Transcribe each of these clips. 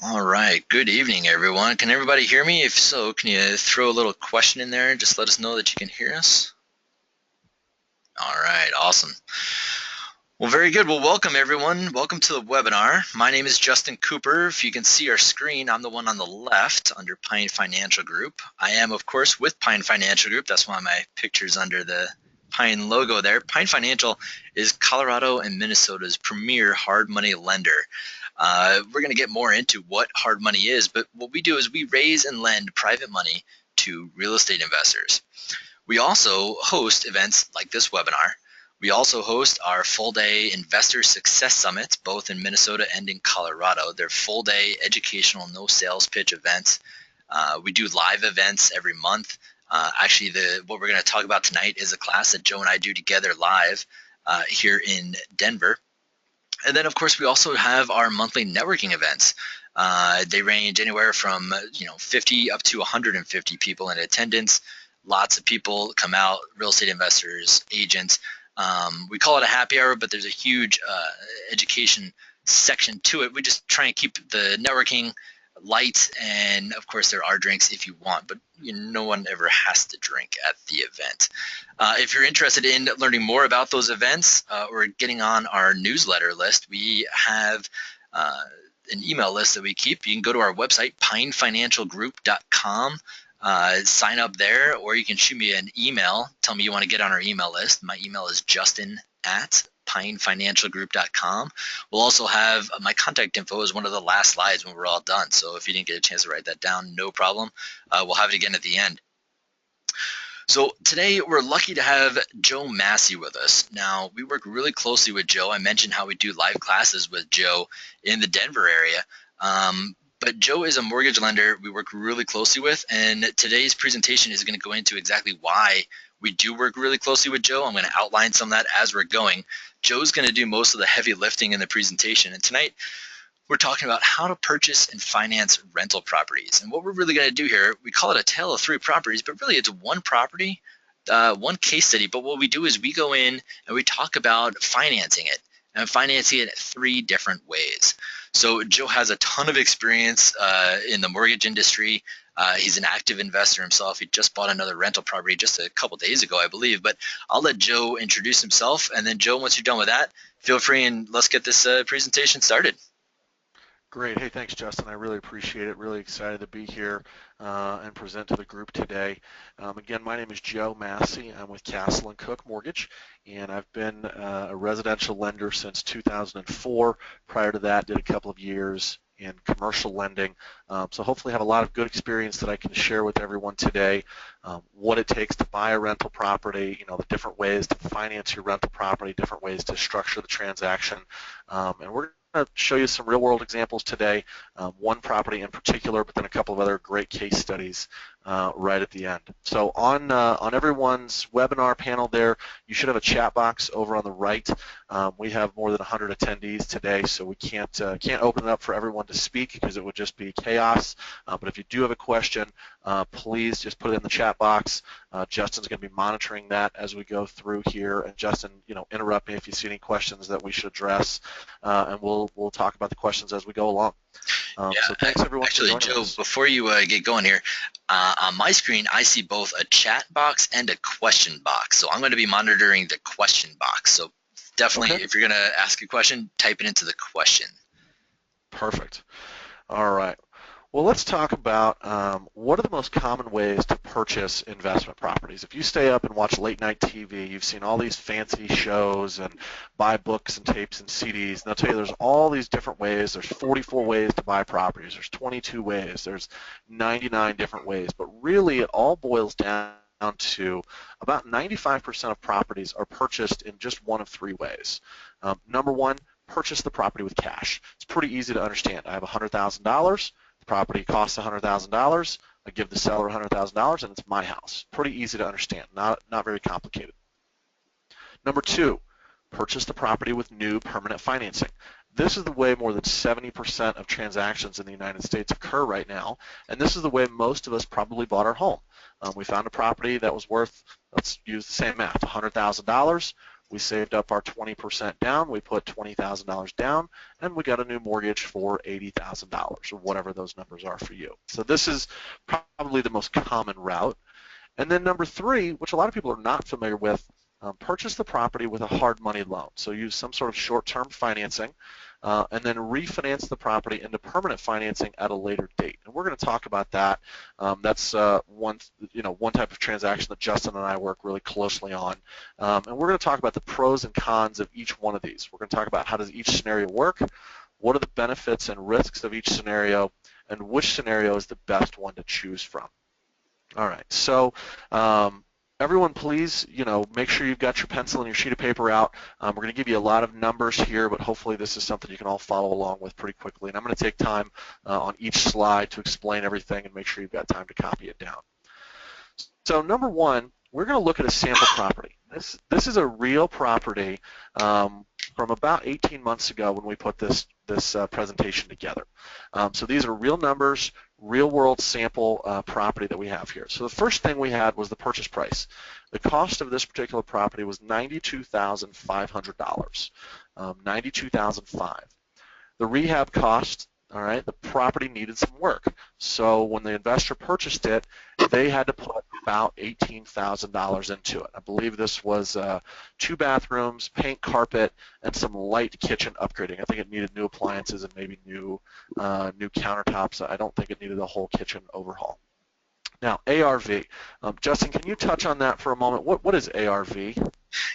All right. Good evening, everyone. Can everybody hear me? If so, can you throw a little question in there and just let us know that you can hear us? All right. Awesome. Well, very good. Well, welcome, everyone. Welcome to the webinar. My name is Justin Cooper. If you can see our screen, I'm the one on the left under Pine Financial Group. I am, of course, with Pine Financial Group. That's why my picture's under the Pine logo there. Pine Financial is Colorado and Minnesota's premier hard money lender. We're going to get more into what hard money is, but what we do is we raise and lend private money to real estate investors. We also host events like this webinar. We also host our full-day Investor Success Summits, both in Minnesota and in Colorado. They're full-day educational, no sales pitch events. We do live events every month. Actually, what we're going to talk about tonight is a class that Joe and I do together live here in Denver. And then, of course, we also have our monthly networking events. They range anywhere from 50 up to 150 people in attendance. Lots of people come out, real estate investors, agents. We call it a happy hour, but there's a huge education section to it. We just try and keep the networking light, and of course there are drinks if you want, but no one ever has to drink at the event. If you're interested in learning more about those events or getting on our newsletter list, we have an email list that we keep. You can go to our website, pinefinancialgroup.com. Sign up there, or you can shoot me an email. Tell me you want to get on our email list. My email is justin@pinefinancialgroup.com. We'll also have my contact info as one of the last slides when we're all done. So if you didn't get a chance to write that down, no problem. We'll have it again at the end. So today we're lucky to have Joe Massey with us. Now, we work really closely with Joe. I mentioned how we do live classes with Joe in the Denver area. But Joe is a mortgage lender we work really closely with, and today's presentation is going to go into exactly why we do work really closely with Joe. I'm going to outline some of that as we're going. Joe's going to do most of the heavy lifting in the presentation, and tonight we're talking about how to purchase and finance rental properties. And what we're really going to do here, we call it a tale of three properties, but really it's one property, one case study. But what we do is we go in and we talk about financing it, and financing it three different ways. So Joe has a ton of experience in the mortgage industry. He's an active investor himself. He just bought another rental property just a couple days ago, I believe. But I'll let Joe introduce himself. And then Joe, once you're done with that, feel free and let's get this presentation started. Great. Hey, thanks, Justin. I really appreciate it. Really excited to be here and present to the group today. Again, my name is Joe Massey. I'm with Castle & Cook Mortgage, and I've been a residential lender since 2004. Prior to that, did a couple of years in commercial lending. So hopefully have a lot of good experience that I can share with everyone today. What it takes to buy a rental property, the different ways to finance your rental property, different ways to structure the transaction. And we're going to show you some real-world examples today, one property in particular, but then a couple of other great case studies right at the end. So on everyone's webinar panel there, you should have a chat box over on the right. We have more than 100 attendees today, so we can't open it up for everyone to speak because it would just be chaos. But if you do have a question, please just put it in the chat box. Justin's going to be monitoring that as we go through here. And Justin, interrupt me if you see any questions that we should address, and we'll talk about the questions as we go along. So thanks everyone Actually, for joining Joe, us. Before you get going here, on my screen I see both a chat box and a question box. So I'm going to be monitoring the question box. So definitely, Okay. if you're going to ask a question, type it into the question. Perfect. All right. Well, let's talk about what are the most common ways to purchase investment properties. If you stay up and watch late night TV, you've seen all these fancy shows and buy books and tapes and CDs, and they'll tell you there's all these different ways. There's 44 ways to buy properties. There's 22 ways. There's 99 different ways. But really, it all boils down to about 95% of properties are purchased in just one of three ways. Number one, purchase the property with cash. It's pretty easy to understand. I have $100,000. Property costs $100,000. I give the seller $100,000, and it's my house. Pretty easy to understand, not very complicated. Number two, purchase the property with new permanent financing. This is the way more than 70% of transactions in the United States occur right now, and this is the way most of us probably bought our home. We found a property that was worth, let's use the same math, $100,000. We saved up our 20% down. We put $20,000 down, and we got a new mortgage for $80,000 or whatever those numbers are for you. So this is probably the most common route. And then number three, which a lot of people are not familiar with, purchase the property with a hard money loan. So use some sort of short-term financing, and then refinance the property into permanent financing at a later date. And we're going to talk about that. That's one type of transaction that Justin and I work really closely on. And we're going to talk about the pros and cons of each one of these. We're going to talk about how does each scenario work, what are the benefits and risks of each scenario, and which scenario is the best one to choose from. All right, so everyone please, make sure you've got your pencil and your sheet of paper out. We're going to give you a lot of numbers here, but hopefully this is something you can all follow along with pretty quickly. And I'm going to take time on each slide to explain everything and make sure you've got time to copy it down. So number one, we're going to look at a sample property. This is a real property from about 18 months ago when we put this presentation together. So these are real numbers, real world sample property that we have here. So the first thing we had was the purchase price. The cost of this particular property was $92,500, $92,500. The rehab cost, all right, the property needed some work. So when the investor purchased it, they had to put about $18,000 into it. I believe this was 2 bathrooms, paint, carpet, and some light kitchen upgrading. I think it needed new appliances and maybe new countertops. I don't think it needed a whole kitchen overhaul. Now, ARV. Justin, can you touch on that for a moment? What is ARV?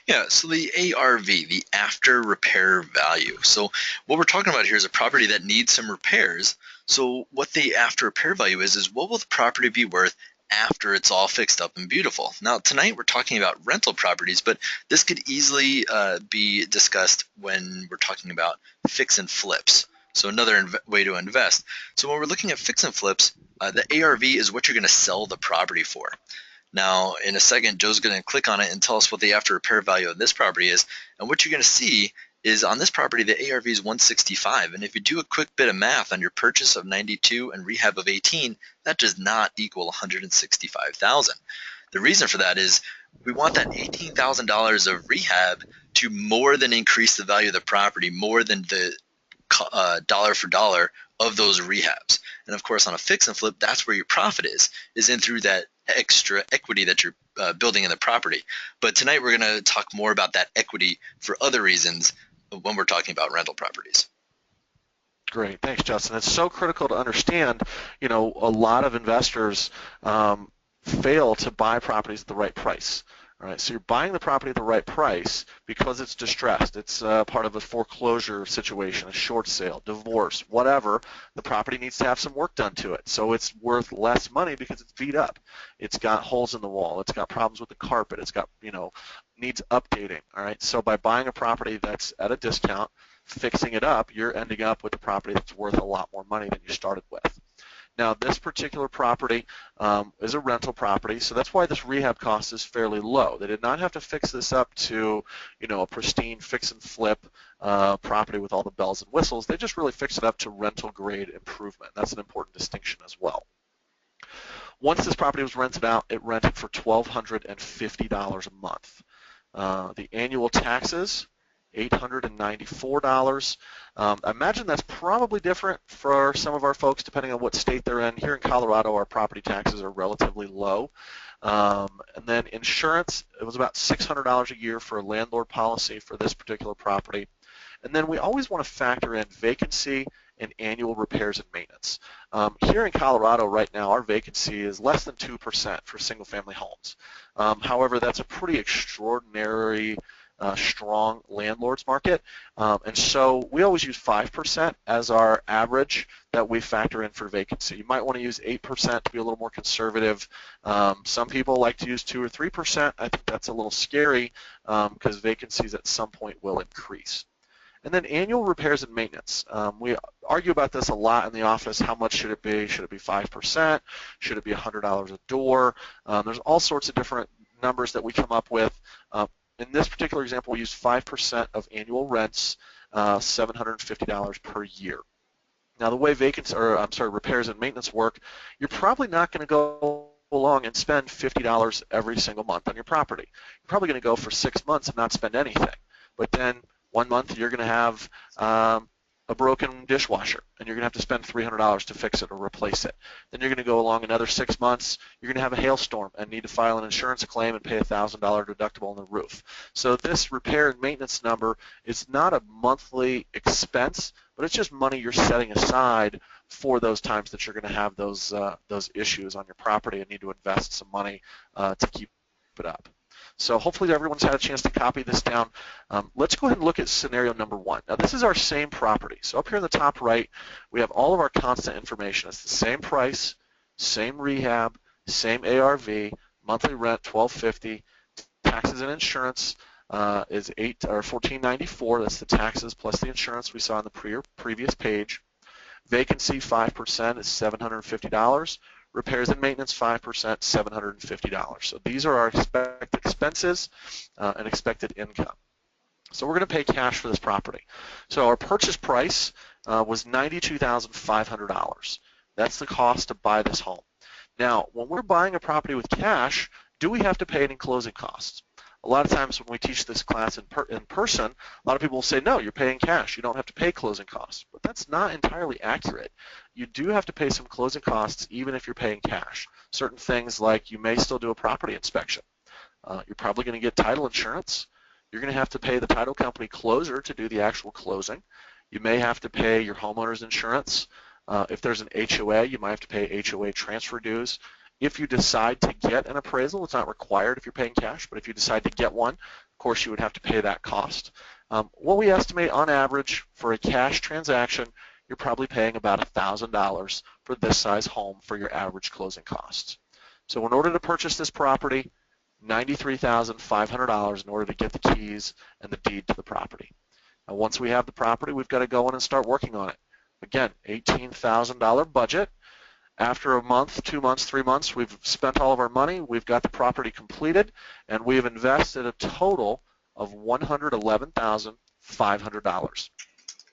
Yeah, so the ARV, the after repair value. So what we're talking about here is a property that needs some repairs. So what the after repair value is what will the property be worth after it's all fixed up and beautiful? Now, tonight we're talking about rental properties, but this could easily be discussed when we're talking about fix and flips. So another way to invest. So when we're looking at fix and flips, the ARV is what you're going to sell the property for. Now, in a second, Joe's going to click on it and tell us what the after repair value of this property is. And what you're going to see is on this property, the ARV is 165. And if you do a quick bit of math on your purchase of 92 and rehab of 18, that does not equal 165,000. The reason for that is we want that $18,000 of rehab to more than increase the value of the property, more than the dollar for dollar of those rehabs. And of course, on a fix and flip, that's where your profit is in through that extra equity that you're building in the property. But tonight we're going to talk more about that equity for other reasons when we're talking about rental properties. Great, thanks, Justin. It's so critical to understand. A lot of investors fail to buy properties at the right price. All right, so you're buying the property at the right price because it's distressed. It's part of a foreclosure situation, a short sale, divorce, whatever. The property needs to have some work done to it. So it's worth less money because it's beat up. It's got holes in the wall. It's got problems with the carpet. It's got, needs updating. All right, so by buying a property that's at a discount, fixing it up, you're ending up with a property that's worth a lot more money than you started with. Now, this particular property is a rental property, so that's why this rehab cost is fairly low. They did not have to fix this up to, a pristine fix and flip property with all the bells and whistles. They just really fixed it up to rental grade improvement. That's an important distinction as well. Once this property was rented out, it rented for $1,250 a month. The annual taxes, $894. I imagine that's probably different for some of our folks depending on what state they're in. Here in Colorado, our property taxes are relatively low. And then insurance, it was about $600 a year for a landlord policy for this particular property. And then we always want to factor in vacancy and annual repairs and maintenance. Here in Colorado right now, our vacancy is less than 2% for single-family homes. However, that's a pretty extraordinary strong landlords market, and so we always use 5% as our average that we factor in for vacancy. You might want to use 8% to be a little more conservative. Some people like to use 2 or 3%. I think that's a little scary because vacancies at some point will increase. And then annual repairs and maintenance. We argue about this a lot in the office. How much should it be? Should it be 5%? Should it be $100 a door? There's all sorts of different numbers that we come up with. In this particular example, we use 5% of annual rents, $750 per year. Now, the way repairs and maintenance work, you're probably not going to go along and spend $50 every single month on your property. You're probably going to go for 6 months and not spend anything. But then 1 month you're going to have a broken dishwasher, and you're going to have to spend $300 to fix it or replace it. Then you're going to go along another 6 months, you're going to have a hailstorm and need to file an insurance claim and pay a $1,000 deductible on the roof. So this repair and maintenance number is not a monthly expense, but it's just money you're setting aside for those times that you're going to have those issues on your property and need to invest some money to keep it up. So hopefully everyone's had a chance to copy this down. Let's go ahead and look at scenario number 1. Now this is our same property. So up here in the top right, we have all of our constant information. It's the same price, same rehab, same ARV, monthly rent $1,250, taxes and insurance is $14.94. That's the taxes plus the insurance we saw on the previous page. Vacancy 5% is $750. Repairs and maintenance 5%, $750. So these are our expected expenses and expected income. So we're going to pay cash for this property. So our purchase price was $92,500. That's the cost to buy this home. Now, when we're buying a property with cash, do we have to pay any closing costs? A lot of times when we teach this class in person, a lot of people will say, no, you're paying cash. You don't have to pay closing costs. But that's not entirely accurate. You do have to pay some closing costs even if you're paying cash. Certain things like you may still do a property inspection. You're probably going to get title insurance. You're going to have to pay the title company closer to do the actual closing. You may have to pay your homeowner's insurance. If there's an HOA, you might have to pay HOA transfer dues. If you decide to get an appraisal, it's not required if you're paying cash, but if you decide to get one, of course you would have to pay that cost. What we estimate on average for a cash transaction, you're probably paying about $1,000 for this size home for your average closing costs. So in order to purchase this property, $93,500 in order to get the keys and the deed to the property. Now once we have the property, we've got to go in and start working on it. Again, $18,000 budget. After a month, 2 months, 3 months, we've spent all of our money, we've got the property completed, and we've invested a total of $111,500.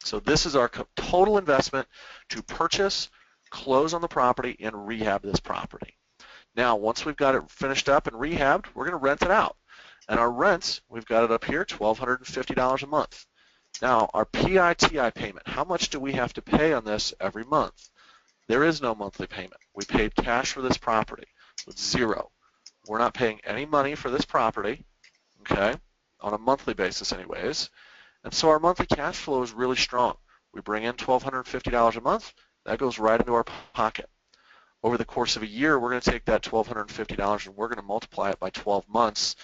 So this is our total investment to purchase, close on the property, and rehab this property. Now, once we've got it finished up and rehabbed, we're going to rent it out. And our rents, we've got it up here, $1,250 a month. Now, our PITI payment, how much do we have to pay on this every month? There is no monthly payment. We paid cash for this property. So it's zero. We're not paying any money for this property, okay, on a monthly basis anyways. And so our monthly cash flow is really strong. We bring in $1,250 a month. That goes right into our pocket. Over the course of a year, we're going to take that $1,250 and we're going to multiply it by 12 months.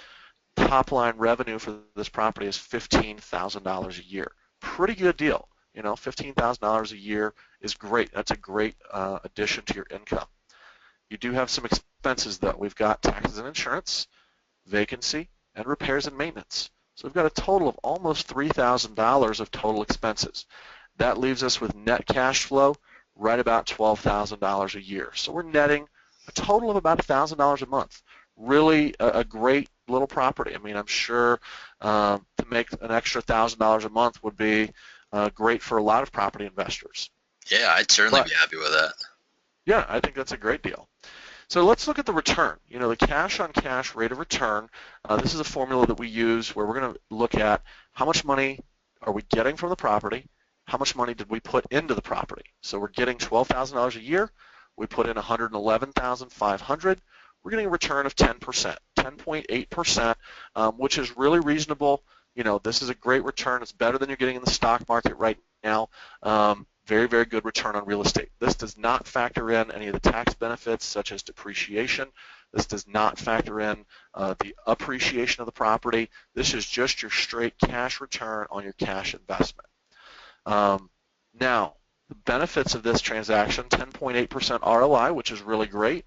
Top line revenue for this property is $15,000 a year. Pretty good deal. You know, $15,000 a year is great. That's a great addition to your income. You do have some expenses though. We've got taxes and insurance, vacancy, and repairs and maintenance. So we've got a total of almost $3,000 of total expenses. That leaves us with net cash flow right about $12,000 a year. So we're netting a total of about $1,000 a month. Really a great little property. I mean, I'm sure to make an extra $1,000 a month would be great for a lot of property investors. Yeah, I'd certainly be happy with that. Yeah, I think that's a great deal. So let's look at the return. You know, the cash on cash rate of return, this is a formula that we use where we're going to look at how much money are we getting from the property, how much money did we put into the property. So we're getting $12,000 a year, we put in $111,500, we're getting a return of 10%, 10.8%, which is really reasonable. You know, this is a great return. It's better than you're getting in the stock market right now. Very, very good return on real estate. This does not factor in any of the tax benefits such as depreciation. This does not factor in the appreciation of the property. This is just your straight cash return on your cash investment. Now, the benefits of this transaction, 10.8% ROI, which is really great.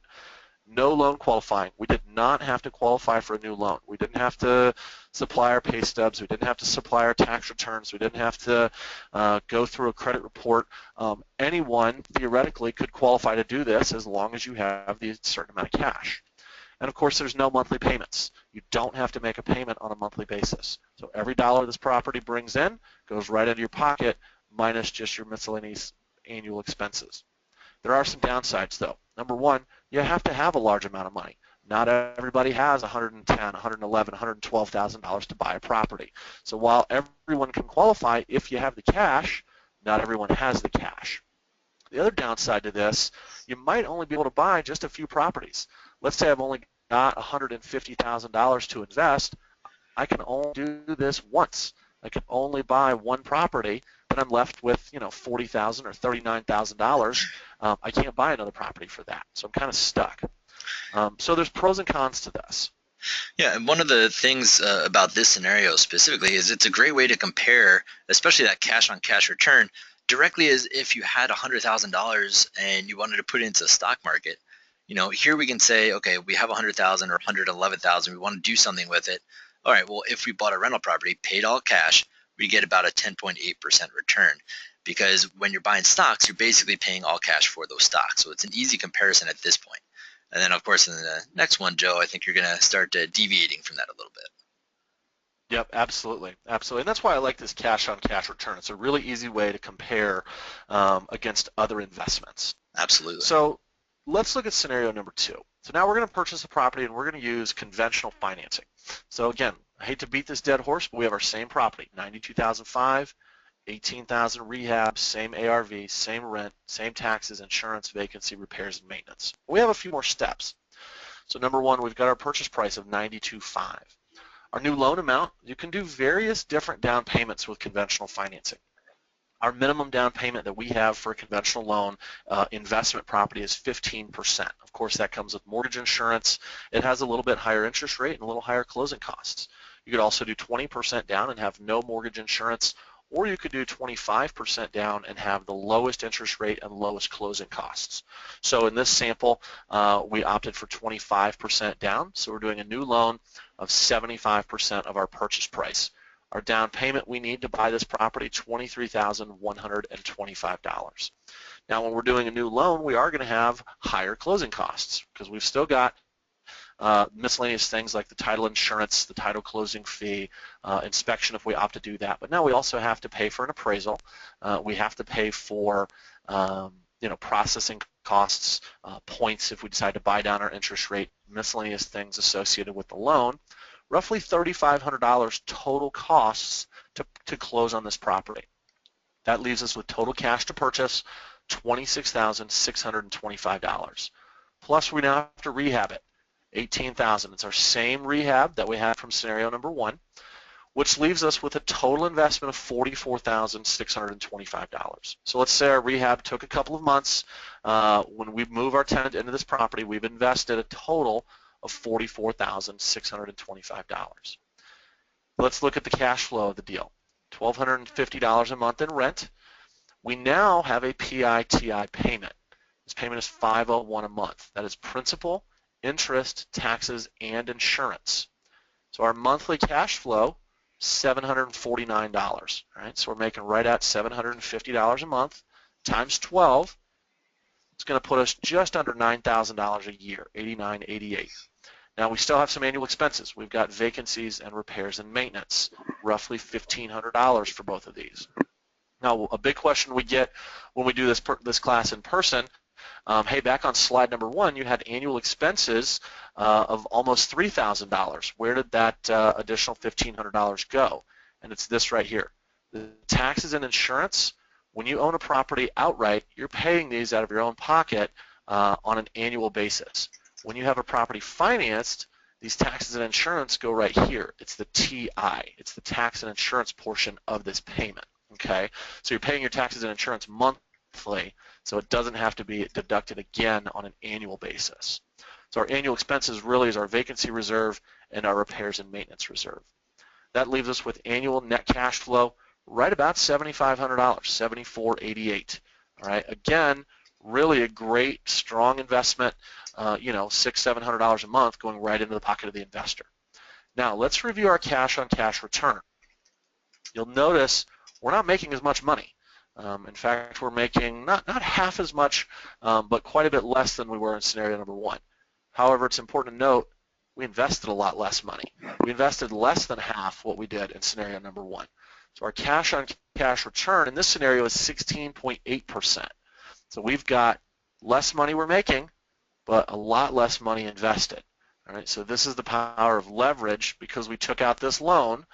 No loan qualifying. We did not have to qualify for a new loan. We didn't have to supply our pay stubs. We didn't have to supply our tax returns. We didn't have to go through a credit report. Anyone theoretically could qualify to do this as long as you have the certain amount of cash. And of course, there's no monthly payments. You don't have to make a payment on a monthly basis. So every dollar this property brings in goes right into your pocket minus just your miscellaneous annual expenses. There are some downsides though. Number one, you have to have a large amount of money. Not everybody has $110,000, $111,000, $112,000 to buy a property. So while everyone can qualify if you have the cash, not everyone has the cash. The other downside to this, you might only be able to buy just a few properties. Let's say I've only got $150,000 to invest. I can only do this once. I can only buy one property, then I'm left with $40,000 or $39,000. I can't buy another property for that, so I'm kind of stuck. So there's pros and cons to this. Yeah, and one of the things about this scenario specifically is it's a great way to compare, especially that cash on cash return, directly as if you had $100,000 and you wanted to put it into the stock market. Here we can say, okay, we have 100,000 or 111,000. We want to do something with it. All right, well, if we bought a rental property, paid all cash, we get about a 10.8% return. Because when you're buying stocks, you're basically paying all cash for those stocks. So it's an easy comparison at this point. And then, of course, in the next one, Joe, I think you're going to start deviating from that a little bit. Yep, absolutely, absolutely, and that's why I like this cash-on-cash return. It's a really easy way to compare against other investments. Absolutely. So let's look at scenario number 2. So now we're going to purchase a property and we're going to use conventional financing. So again, I hate to beat this dead horse, but we have our same property, 92,005, 18,000 rehab, same ARV, same rent, same taxes, insurance, vacancy, repairs, and maintenance. We have a few more steps. So number 1, we've got our purchase price of 92,500. Our new loan amount, you can do various different down payments with conventional financing. Our minimum down payment that we have for a conventional loan investment property is 15%. Of course, that comes with mortgage insurance. It has a little bit higher interest rate and a little higher closing costs. You could also do 20% down and have no mortgage insurance, or you could do 25% down and have the lowest interest rate and lowest closing costs. So in this sample, we opted for 25% down, so we're doing a new loan of 75% of our purchase price. Our down payment we need to buy this property, $23,125. Now when we're doing a new loan, we are going to have higher closing costs because we've still got miscellaneous things like the title insurance, the title closing fee, inspection if we opt to do that. But now we also have to pay for an appraisal. We have to pay for processing costs, points if we decide to buy down our interest rate, miscellaneous things associated with the loan. Roughly $3,500 total costs to close on this property. That leaves us with total cash to purchase, $26,625. Plus we now have to rehab it, $18,000. It's our same rehab that we had from scenario number 1, which leaves us with a total investment of $44,625. So let's say our rehab took a couple of months. When we move our tenant into this property, we've invested a total of $44,625. Let's look at the cash flow of the deal. $1,250 a month in rent. We now have a PITI payment. This payment is $501 a month. That is principal, interest, taxes, and insurance. So our monthly cash flow, $749. All right, so we're making right at $750 a month times 12. It's going to put us just under $9,000 a year, $8,988. Now we still have some annual expenses. We've got vacancies and repairs and maintenance, roughly $1,500 for both of these. Now a big question we get when we do this class in person, hey, back on slide number 1, you had annual expenses of almost $3,000. Where did that additional $1,500 go? And it's this right here. The taxes and insurance. When you own a property outright, you're paying these out of your own pocket on an annual basis. When you have a property financed, these taxes and insurance go right here. It's the TI. It's the tax and insurance portion of this payment. Okay, so you're paying your taxes and insurance monthly, so it doesn't have to be deducted again on an annual basis. So our annual expenses really is our vacancy reserve and our repairs and maintenance reserve. That leaves us with annual net cash flow right about $7,500, $7,488. All right, again, really a great, strong investment. $600, $700 a month going right into the pocket of the investor. Now let's review our cash-on-cash return. You'll notice we're not making as much money. In fact, we're making not half as much, but quite a bit less than we were in scenario number 1. However, it's important to note we invested a lot less money. We invested less than half what we did in scenario number 1. So our cash-on-cash return in this scenario is 16.8%. So we've got less money we're making, but a lot less money invested. All right, so this is the power of leverage. Because we took out this loan,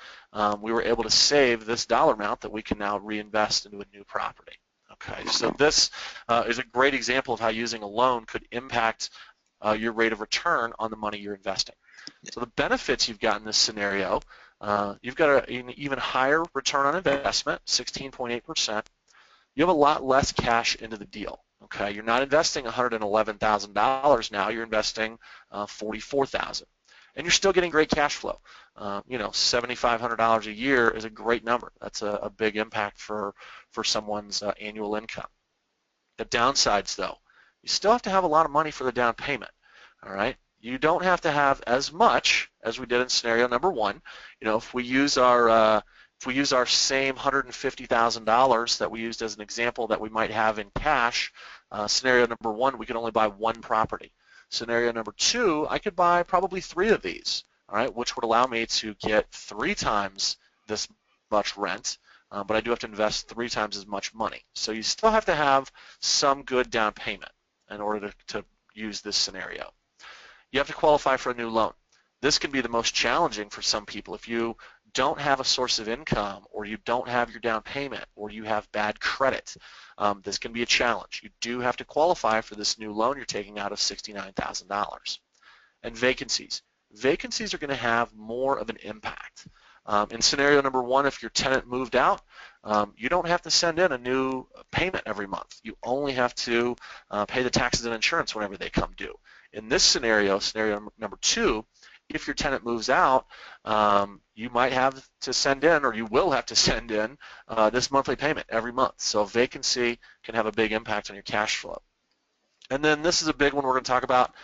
we were able to save this dollar amount that we can now reinvest into a new property. Okay, so this is a great example of how using a loan could impact your rate of return on the money you're investing. So the benefits you've got in this scenario, you've got an even higher return on investment, 16.8%. You have a lot less cash into the deal. Okay, you're not investing $111,000 now. You're investing $44,000, and you're still getting great cash flow. $7,500 a year is a great number. That's a big impact for someone's annual income. The downsides, though, you still have to have a lot of money for the down payment. All right, you don't have to have as much as we did in scenario number one. If we use our same $150,000 that we used as an example that we might have in cash, scenario number one, we could only buy one property. Scenario number two, I could buy probably 3 of these, all right, which would allow me to get 3 times this much rent, but I do have to invest 3 times as much money. So you still have to have some good down payment in order to use this scenario. You have to qualify for a new loan. This can be the most challenging for some people. If you don't have a source of income, or you don't have your down payment, or you have bad credit, this can be a challenge. You do have to qualify for this new loan you're taking out of $69,000. And vacancies. Vacancies are going to have more of an impact. In scenario number one, if your tenant moved out, you don't have to send in a new payment every month. You only have to pay the taxes and insurance whenever they come due. In this scenario, scenario number two, if your tenant moves out, you might have to send in, or you will have to send in, this monthly payment every month. So vacancy can have a big impact on your cash flow. And then this is a big one we're going to talk about.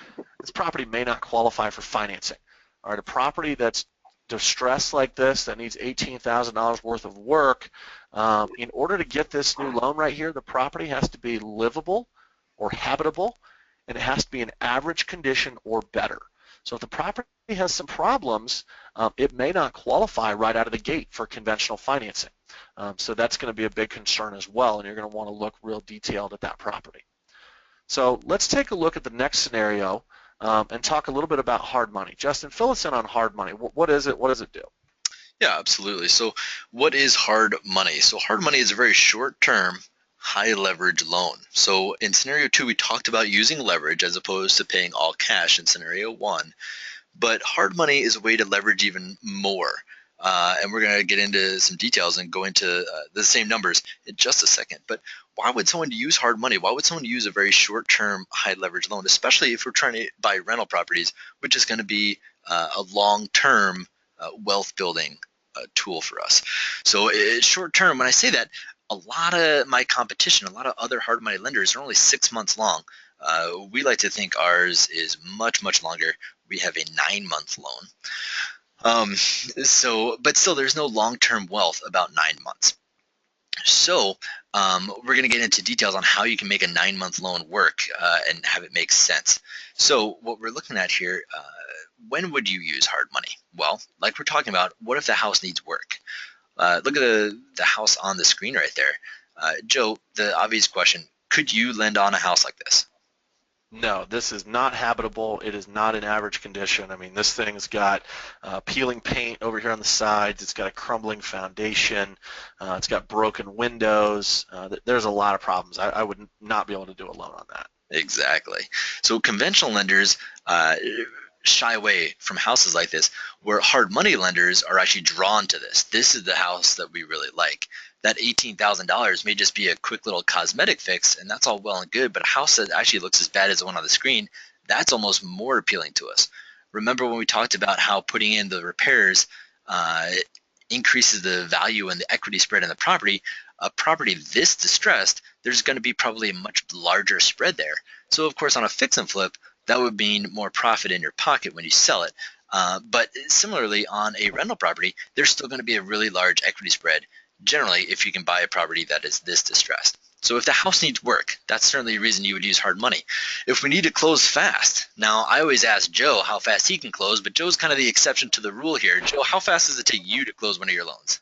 This property may not qualify for financing. All right, a property that's distressed like this, that needs $18,000 worth of work, in order to get this new loan right here, the property has to be livable or habitable, and it has to be in average condition or better. So if the property has some problems, it may not qualify right out of the gate for conventional financing. So that's going to be a big concern as well, and you're going to want to look real detailed at that property. So let's take a look at the next scenario and talk a little bit about hard money. Justin, fill us in on hard money. What is it? What does it do? Yeah, absolutely. So what is hard money? So hard money is a very short-term, high leverage loan. So in scenario two, we talked about using leverage as opposed to paying all cash in scenario one. But hard money is a way to leverage even more. And we're going to get into some details and go into the same numbers in just a second. But why would someone use hard money? Why would someone use a very short-term, high-leverage loan, especially if we're trying to buy rental properties, which is going to be a long-term wealth-building tool for us? So short-term, when I say that, a lot of my competition, a lot of other hard money lenders are only 6 months long. We like to think ours is much, much longer. We have a 9-month loan. But still, there's no long-term wealth about 9 months. So we're going to get into details on how you can make a 9-month loan work and have it make sense. So what we're looking at here, when would you use hard money? Well, like we're talking about, what if the house needs work? Look at the house on the screen right there. Joe, the obvious question, could you lend on a house like this? No, this is not habitable. It is not in average condition. I mean, this thing's got peeling paint over here on the sides. It's got a crumbling foundation. It's got broken windows. There's a lot of problems. I would not be able to do a loan on that. Exactly. So conventional lenders shy away from houses like this, where hard money lenders are actually drawn to this. This is the house that we really like. That $18,000 may just be a quick little cosmetic fix, and that's all well and good, but a house that actually looks as bad as the one on the screen, that's almost more appealing to us. Remember when we talked about how putting in the repairs increases the value and the equity spread in the property? A property this distressed, there's going to be probably a much larger spread there. So of course on a fix and flip, that would mean more profit in your pocket when you sell it. But similarly on a rental property, there's still going to be a really large equity spread, generally if you can buy a property that is this distressed. So if the house needs work, that's certainly a reason you would use hard money. If we need to close fast, now I always ask Joe how fast he can close, but Joe's kind of the exception to the rule here. Joe, how fast does it take you to close one of your loans?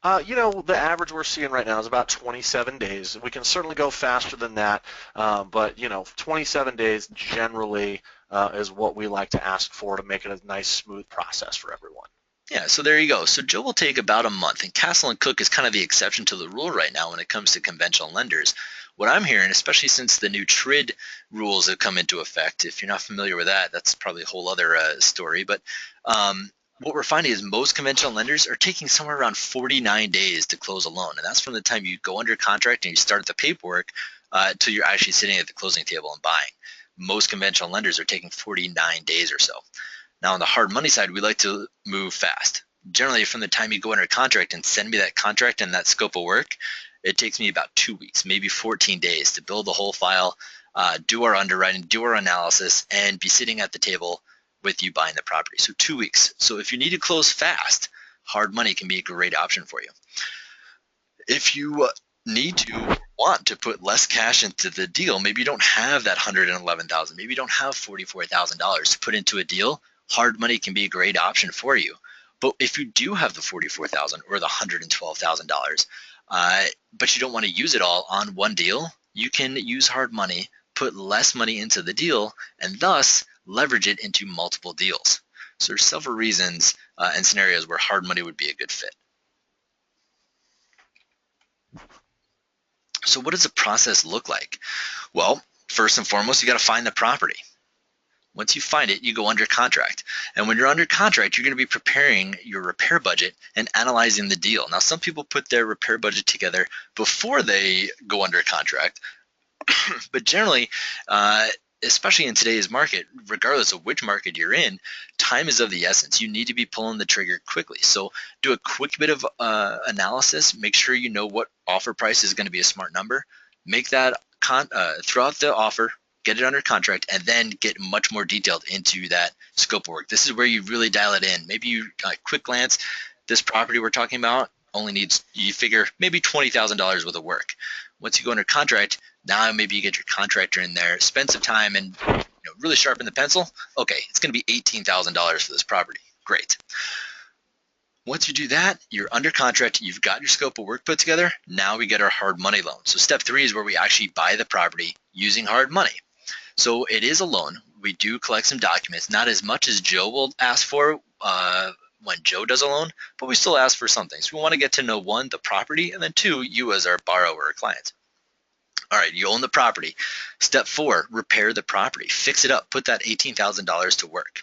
The average we're seeing right now is about 27 days. We can certainly go faster than that, but 27 days generally is what we like to ask for to make it a nice, smooth process for everyone. Yeah, so there you go. So Joe will take about a month, and Castle and Cook is kind of the exception to the rule right now when it comes to conventional lenders. What I'm hearing, especially since the new TRID rules have come into effect, if you're not familiar with that, that's probably a whole other story. But what we're finding is most conventional lenders are taking somewhere around 49 days to close a loan, and that's from the time you go under contract and you start the paperwork till you're actually sitting at the closing table and buying. Most conventional lenders are taking 49 days or so. Now, on the hard money side, we like to move fast. Generally, from the time you go under contract and send me that contract and that scope of work, it takes me about 2 weeks, maybe 14 days to build the whole file, do our underwriting, do our analysis, and be sitting at the table with you buying the property. So 2 weeks. So if you need to close fast, hard money can be a great option for you. If you need to want to put less cash into the deal, maybe you don't have that $111,000, maybe you don't have $44,000 to put into a deal, hard money can be a great option for you. But if you do have the $44,000 or the $112,000, but you don't want to use it all on one deal, you can use hard money, put less money into the deal, and thus leverage it into multiple deals. So there's several reasons and scenarios where hard money would be a good fit. So what does the process look like? Well, first and foremost, you got to find the property. Once you find it, you go under contract. And when you're under contract, you're going to be preparing your repair budget and analyzing the deal. Now, some people put their repair budget together before they go under contract, but generally, especially in today's market, regardless of which market you're in, time is of the essence. You need to be pulling the trigger quickly. So do a quick bit of analysis. Make sure you know what offer price is going to be a smart number. Make that throw out the offer, get it under contract, and then get much more detailed into that scope of work. This is where you really dial it in. Maybe you quick glance, this property we're talking about only needs, you figure, maybe $20,000 worth of work. Once you go under contract, now maybe you get your contractor in there, spend some time and really sharpen the pencil. Okay, it's going to be $18,000 for this property. Great. Once you do that, you're under contract, you've got your scope of work put together. Now we get our hard money loan. So step 3 is where we actually buy the property using hard money. So it is a loan. We do collect some documents, not as much as Joe will ask for when Joe does a loan, but we still ask for some things. We want to get to know, 1, the property, and then 2, you as our borrower or client. All right, you own the property. Step 4, repair the property. Fix it up. Put that $18,000 to work.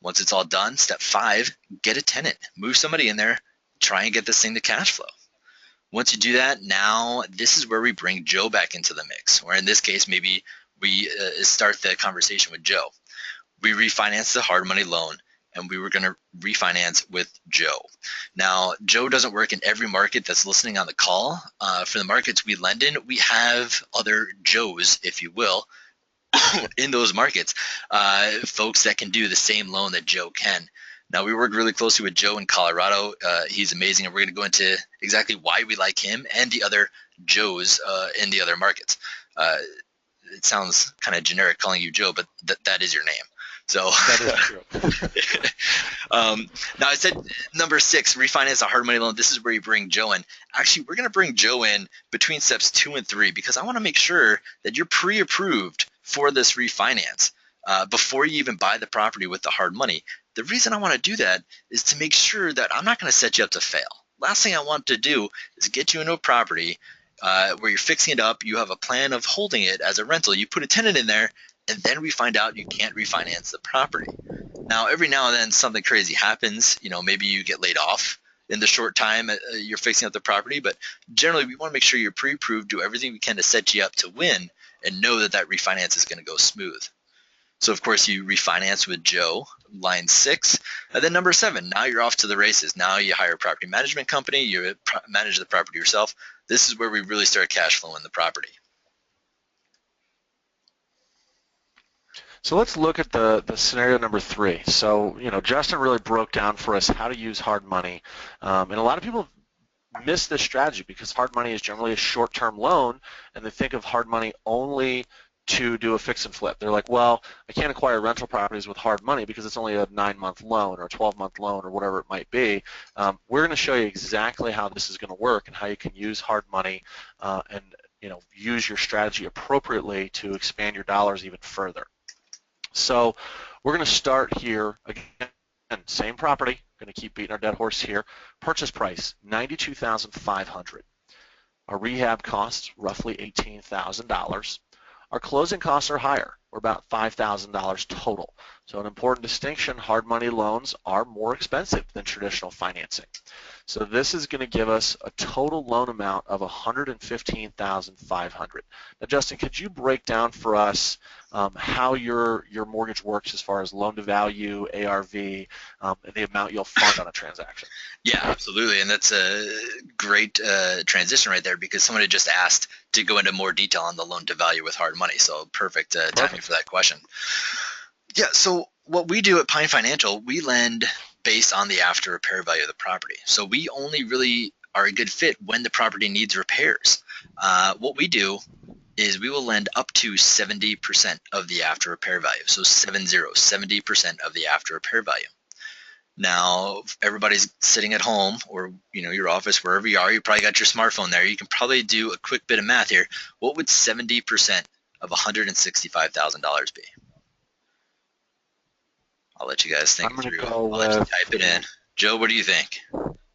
Once it's all done, step 5, get a tenant. Move somebody in there. Try and get this thing to cash flow. Once you do that, now this is where we bring Joe back into the mix. Or in this case, maybe we start the conversation with Joe. We refinance the hard money loan, and we were going to refinance with Joe. Now, Joe doesn't work in every market that's listening on the call. For the markets we lend in, we have other Joes, if you will, in those markets, folks that can do the same loan that Joe can. Now, we work really closely with Joe in Colorado. He's amazing, and we're going to go into exactly why we like him and the other Joes in the other markets. It sounds kind of generic calling you Joe, but that is your name. So that is true. Now I said number 6, refinance a hard money loan. This is where you bring Joe in. Actually, we're going to bring Joe in between steps 2 and 3 because I want to make sure that you're pre-approved for this refinance before you even buy the property with the hard money. The reason I want to do that is to make sure that I'm not going to set you up to fail. Last thing I want to do is get you into a property where you're fixing it up, you have a plan of holding it as a rental, you put a tenant in there, and then we find out you can't refinance the property. Now, every now and then something crazy happens. Maybe you get laid off in the short time you're fixing up the property, but generally we want to make sure you're pre-approved, do everything we can to set you up to win, and know that that refinance is going to go smooth. So, of course, you refinance with Joe, line 6. And then number 7, now you're off to the races. Now you hire a property management company, you manage the property yourself. This is where we really start cash flowing the property. So let's look at the scenario number 3. So, Justin really broke down for us how to use hard money. And a lot of people miss this strategy because hard money is generally a short-term loan, and they think of hard money only to do a fix and flip. They're like, well, I can't acquire rental properties with hard money because it's only a 9-month loan or a 12-month loan or whatever it might be. We're going to show you exactly how this is going to work and how you can use hard money and use your strategy appropriately to expand your dollars even further. So we're going to start here again. Same property. Going to keep beating our dead horse here. Purchase price $92,500. Our rehab costs roughly $18,000. Our closing costs are higher. We're about $5,000 total. So an important distinction, hard money loans are more expensive than traditional financing. So this is going to give us a total loan amount of $115,500. Now, Justin, could you break down for us how your mortgage works as far as loan to value, ARV, and the amount you'll fund on a transaction? Yeah, absolutely, and that's a great transition right there because somebody just asked to go into more detail on the loan to value with hard money, so perfect timing for that question. Yeah, so what we do at Pine Financial, we lend based on the after repair value of the property. So we only really are a good fit when the property needs repairs. What we do is we will lend up to 70% of the after repair value. So 70% of the after repair value. Now, if everybody's sitting at home or your office, wherever you are, you probably got your smartphone there. You can probably do a quick bit of math here. What would 70% of $165,000 be? I'll let you guys think through. I'll let you type it in. Joe, what do you think?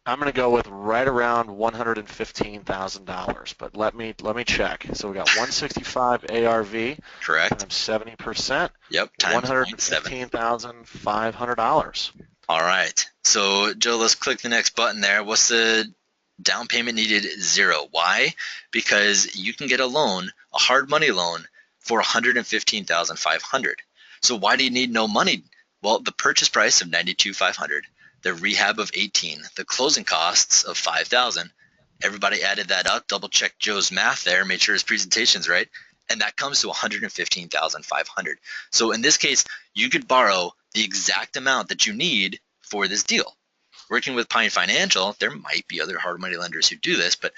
I'm going to go with right around $115,000, but let me check. So we got 165 ARV. Correct. Times 70%. Yep. Times $115,500. All right. So Joe, let's click the next button there. What's the down payment needed? 0. Why? Because you can get a loan, a hard money loan, for $115,500. So why do you need no money? Well, the purchase price of $92,500, the rehab of $18,000, the closing costs of $5,000. Everybody added that up, double checked Joe's math there, made sure his presentation's right, and that comes to $115,500. So in this case, you could borrow the exact amount that you need for this deal. Working with Pine Financial, there might be other hard money lenders who do this, but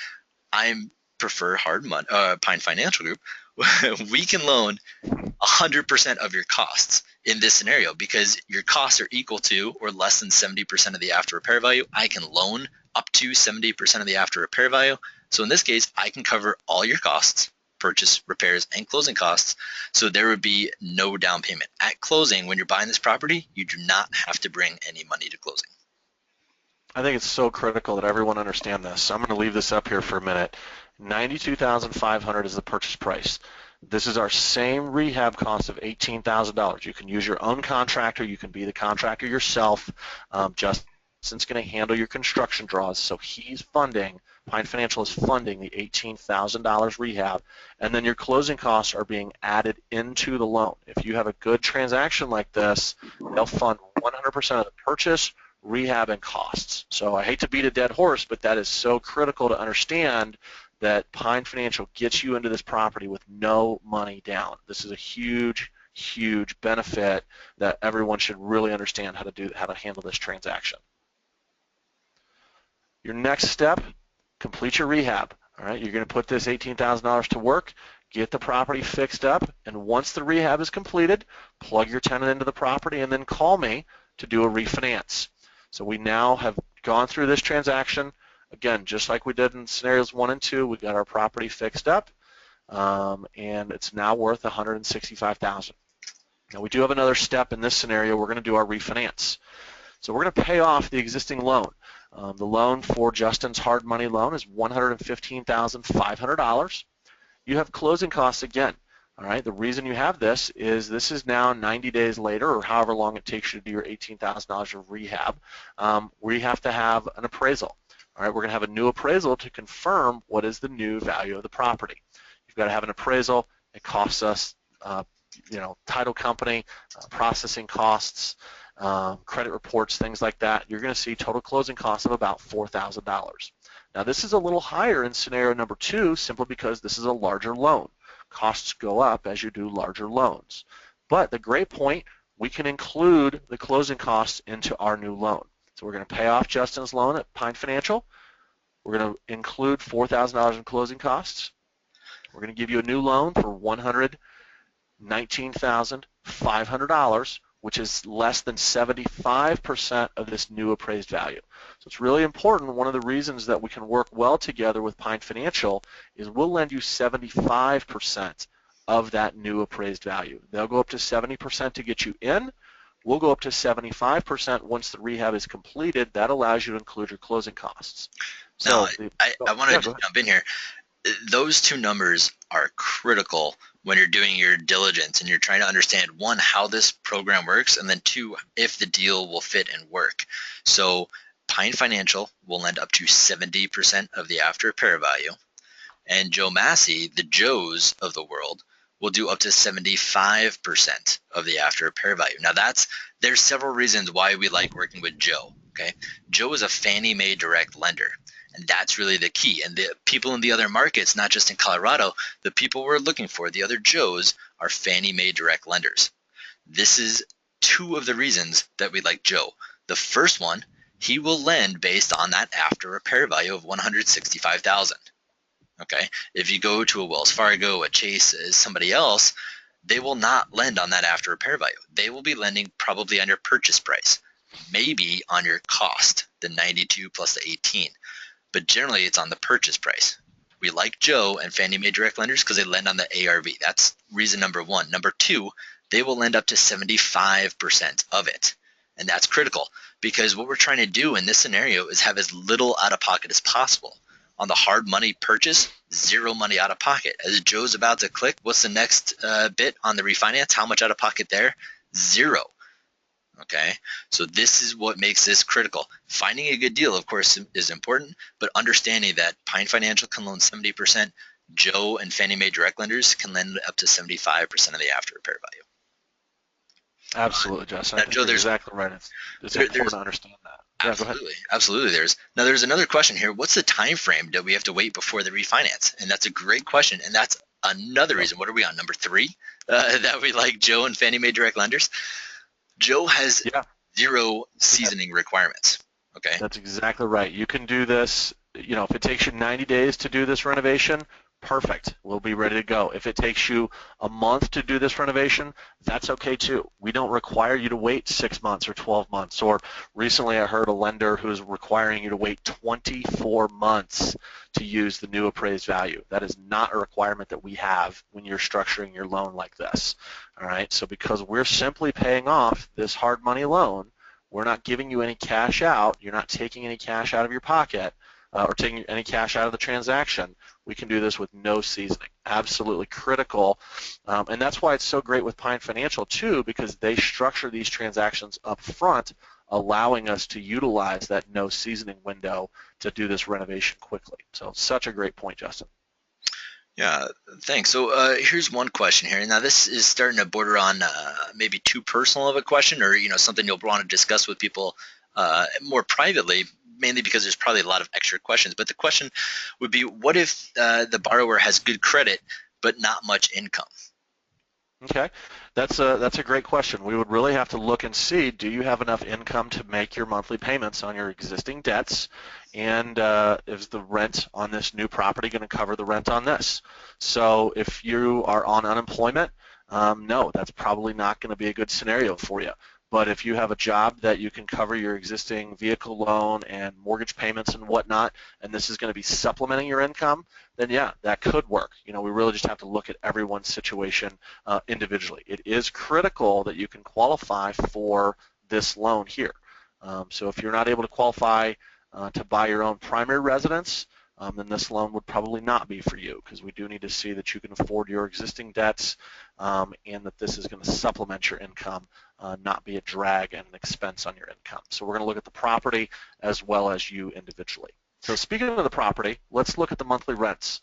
I prefer Pine Financial Group. We can loan 100% of your costs in this scenario because your costs are equal to or less than 70% of the after repair value. I can loan up to 70% of the after repair value. So in this case, I can cover all your costs, purchase, repairs, and closing costs. So there would be no down payment. At closing, when you're buying this property, you do not have to bring any money to closing. I think it's so critical that everyone understand this. So I'm going to leave this up here for a minute. $92,500 is the purchase price. This is our same rehab cost of $18,000. You can use your own contractor. You can be the contractor yourself. Justin's going to handle your construction draws. So he's funding, Pine Financial is funding the $18,000 rehab. And then your closing costs are being added into the loan. If you have a good transaction like this, they'll fund 100% of the purchase, rehab, and costs. So I hate to beat a dead horse, but that is so critical to understand that Pine Financial gets you into this property with no money down. This is a huge, huge benefit that everyone should really understand how to handle this transaction. Your next step, complete your rehab. All right, you're going to put this $18,000 to work, get the property fixed up, and once the rehab is completed, plug your tenant into the property and then call me to do a refinance. So we now have gone through this transaction. Again, just like we did in scenarios 1 and 2, we got our property fixed up, and it's now worth $165,000. Now we do have another step in this scenario. We're going to do our refinance. So we're going to pay off the existing loan. The loan for Justin's hard money loan is $115,500. You have closing costs again. All right. The reason you have this is now 90 days later, or however long it takes you to do your $18,000 of rehab. We have to have an appraisal. All right, we're going to have a new appraisal to confirm what is the new value of the property. You've got to have an appraisal. It costs us, title company, processing costs, credit reports, things like that. You're going to see total closing costs of about $4,000. Now, this is a little higher in scenario number 2 simply because this is a larger loan. Costs go up as you do larger loans. But the great point, we can include the closing costs into our new loan. So we're going to pay off Justin's loan at Pine Financial. We're going to include $4,000 in closing costs. We're going to give you a new loan for $19,500, which is less than 75% of this new appraised value. So it's really important. One of the reasons that we can work well together with Pine Financial is we'll lend you 75% of that new appraised value. They'll go up to 70% to get you in. We'll go up to 75% once the rehab is completed. That allows you to include your closing costs. Now, So I want to yeah, just jump in here. Those two numbers are critical when you're doing your diligence and you're trying to understand, one, how this program works, and then two, if the deal will fit and work. So Pine Financial will lend up to 70% of the after repair value, and Joe Massey, the Joes of the world, will do up to 75% of the after repair value. Now there's several reasons why we like working with Joe. Okay, Joe is a Fannie Mae direct lender. And that's really the key. And the people in the other markets, not just in Colorado, the people we're looking for, the other Joes, are Fannie Mae direct lenders. This is two of the reasons that we like Joe. The first one, he will lend based on that after repair value of $165,000. Okay, if you go to a Wells Fargo, a Chase, somebody else, they will not lend on that after repair value. They will be lending probably on your purchase price, maybe on your cost, the 92 plus the 18. But generally it's on the purchase price. We like Joe and Fannie Mae direct lenders because they lend on the ARV. That's reason number one. Number two, they will lend up to 75% of it. And that's critical because what we're trying to do in this scenario is have as little out of pocket as possible. On the hard money purchase, zero money out of pocket. As Joe's about to click, what's the next bit on the refinance? How much out of pocket there? Zero. Okay, so this is what makes this critical. Finding a good deal, of course, is important, but understanding that Pine Financial can loan 70%, Joe and Fannie Mae direct lenders can lend up to 75% of the after repair value. absolutely, Justin. I Now, think Joe, you're exactly right. It's important to understand that. Yeah, go ahead. absolutely there's another question here. What's the time frame that we have to wait before the refinance? And that's a great question, and that's another reason. What are we on, number three, that we like Joe and Fannie Mae direct lenders? Joe has zero seasoning requirements. Okay. That's exactly right. You can do this, if it takes you 90 days to do this renovation, perfect. We'll be ready to go. If it takes you a month to do this renovation, that's okay too. We don't require you to wait 6 months or 12 months. Or recently I heard a lender who's requiring you to wait 24 months to use the new appraised value. That is not a requirement that we have when you're structuring your loan like this. All right, so because we're simply paying off this hard money loan, we're not giving you any cash out. You're not taking any cash out of your pocket or taking any cash out of the transaction. We can do this with no seasoning. Absolutely critical. And that's why it's so great with Pine Financial too, because they structure these transactions up front, allowing us to utilize that no seasoning window to do this renovation quickly. So such a great point, Justin. Yeah, thanks. So here's one question here. Now this is starting to border on maybe too personal of a question, or something you'll want to discuss with people more privately, mainly because there's probably a lot of extra questions. But the question would be, what if the borrower has good credit but not much income? Okay, that's a great question. We would really have to look and see, do you have enough income to make your monthly payments on your existing debts, and is the rent on this new property going to cover the rent on this? So if you are on unemployment, no, that's probably not going to be a good scenario for you. But if you have a job that you can cover your existing vehicle loan and mortgage payments and whatnot, and this is going to be supplementing your income, then yeah, that could work. We really just have to look at everyone's situation individually. It is critical that you can qualify for this loan here. So if you're not able to qualify to buy your own primary residence, then this loan would probably not be for you, because we do need to see that you can afford your existing debts and that this is going to supplement your income, not be a drag and an expense on your income. So we're going to look at the property as well as you individually. So speaking of the property, let's look at the monthly rents.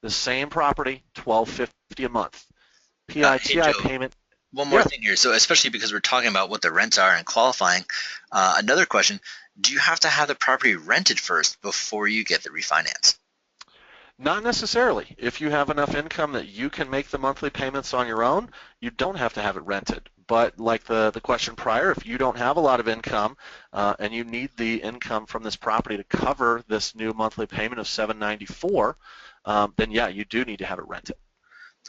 The same property, $1,250 a month. PITI payment. One more thing here. So especially because we're talking about what the rents are and qualifying, another question, do you have to have the property rented first before you get the refinance? Not necessarily. If you have enough income that you can make the monthly payments on your own, you don't have to have it rented. But like the question prior, if you don't have a lot of income and you need the income from this property to cover this new monthly payment of $794, then yeah, you do need to have it rented.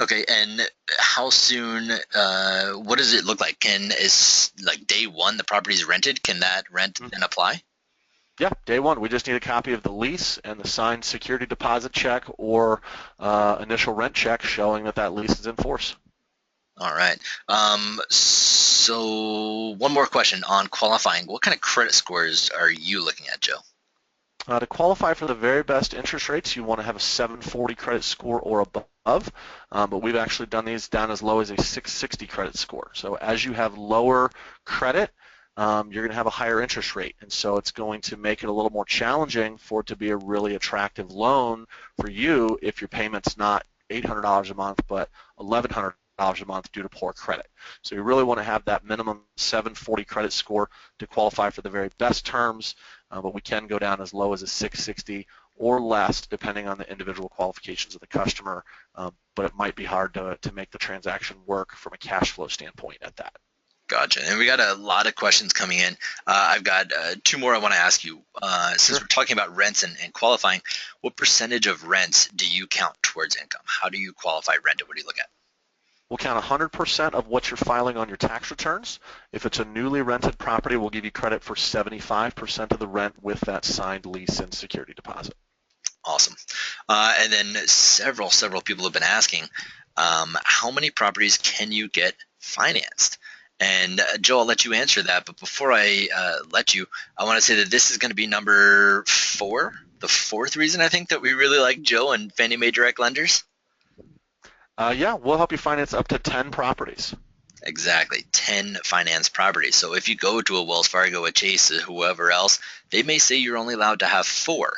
Okay, and how soon? What does it look like? Is like day one the property's rented? Can that rent Mhm. then apply? Yeah, day one. We just need a copy of the lease and the signed security deposit check or initial rent check showing that that lease is in force. All right. So one more question on qualifying. What kind of credit scores are you looking at, Joe? To qualify for the very best interest rates, you want to have a 740 credit score or above, but we've actually done these down as low as a 660 credit score. So as you have lower credit, you're going to have a higher interest rate, and so it's going to make it a little more challenging for it to be a really attractive loan for you if your payment's not $800 a month, but $1,100 a month due to poor credit. So you really want to have that minimum 740 credit score to qualify for the very best terms, but we can go down as low as a 660 or less depending on the individual qualifications of the customer, but it might be hard to make the transaction work from a cash flow standpoint at that. Gotcha. And we got a lot of questions coming in. I've got two more I want to ask you. Since Sure. we're talking about rents and qualifying, what percentage of rents do you count towards income? How do you qualify rent? What do you look at? We'll count 100% of what you're filing on your tax returns. If it's a newly rented property, we'll give you credit for 75% of the rent with that signed lease and security deposit. Awesome. And then several people have been asking, how many properties can you get financed? And Joe, I'll let you answer that. But before I let you, I want to say that this is going to be number 4, the fourth reason I think that we really like Joe and Fannie Mae Direct Lenders. Yeah, we'll help you finance up to 10 properties. Exactly, 10 finance properties. So if you go to a Wells Fargo, a Chase, whoever else, they may say you're only allowed to have 4.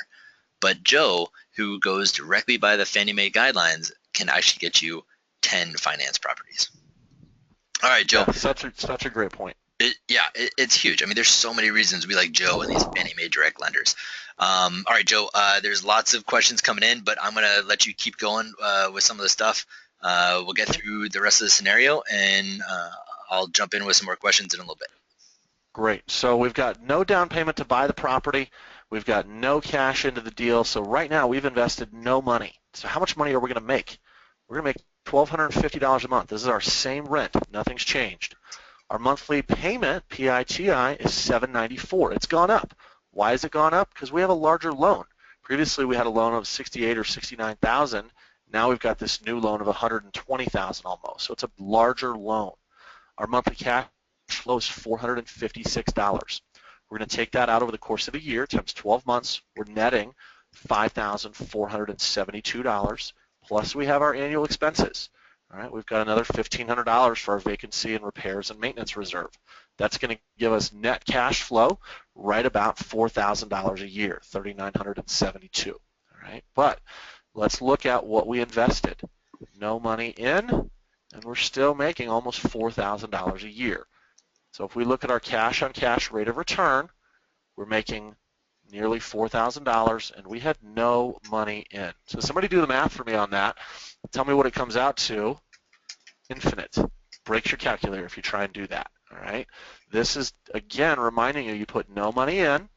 But Joe, who goes directly by the Fannie Mae guidelines, can actually get you 10 finance properties. All right, Joe. Yeah, such a great point. It's huge. I mean, there's so many reasons we like Joe and these Fannie Mae direct lenders. All right, Joe, there's lots of questions coming in, but I'm going to let you keep going with some of the stuff. We'll get Okay. through the rest of the scenario, and I'll jump in with some more questions in a little bit. Great. So we've got no down payment to buy the property. We've got no cash into the deal. So right now we've invested no money. So how much money are we going to make? We're going to make $1,250 a month. This is our same rent. Nothing's changed. Our monthly payment, PITI, is $794. It's gone up. Why has it gone up? Because we have a larger loan. Previously we had a loan of 68 or 69,000. Now we've got this new loan of 120,000 almost. So it's a larger loan. Our monthly cash flow is $456. We're going to take that out over the course of a year times 12 months. We're netting $5,472, plus we have our annual expenses. All right, we've got another $1,500 for our vacancy and repairs and maintenance reserve. That's going to give us net cash flow right about $4,000 a year, $3,972. All right, but let's look at what we invested. No money in, and we're still making almost $4,000 a year. So if we look at our cash on cash rate of return, we're making nearly $4,000 and we had no money in. So somebody do the math for me on that. Tell me what it comes out to. Infinite. Breaks your calculator if you try and do that. All right. This is, again, reminding you put no money in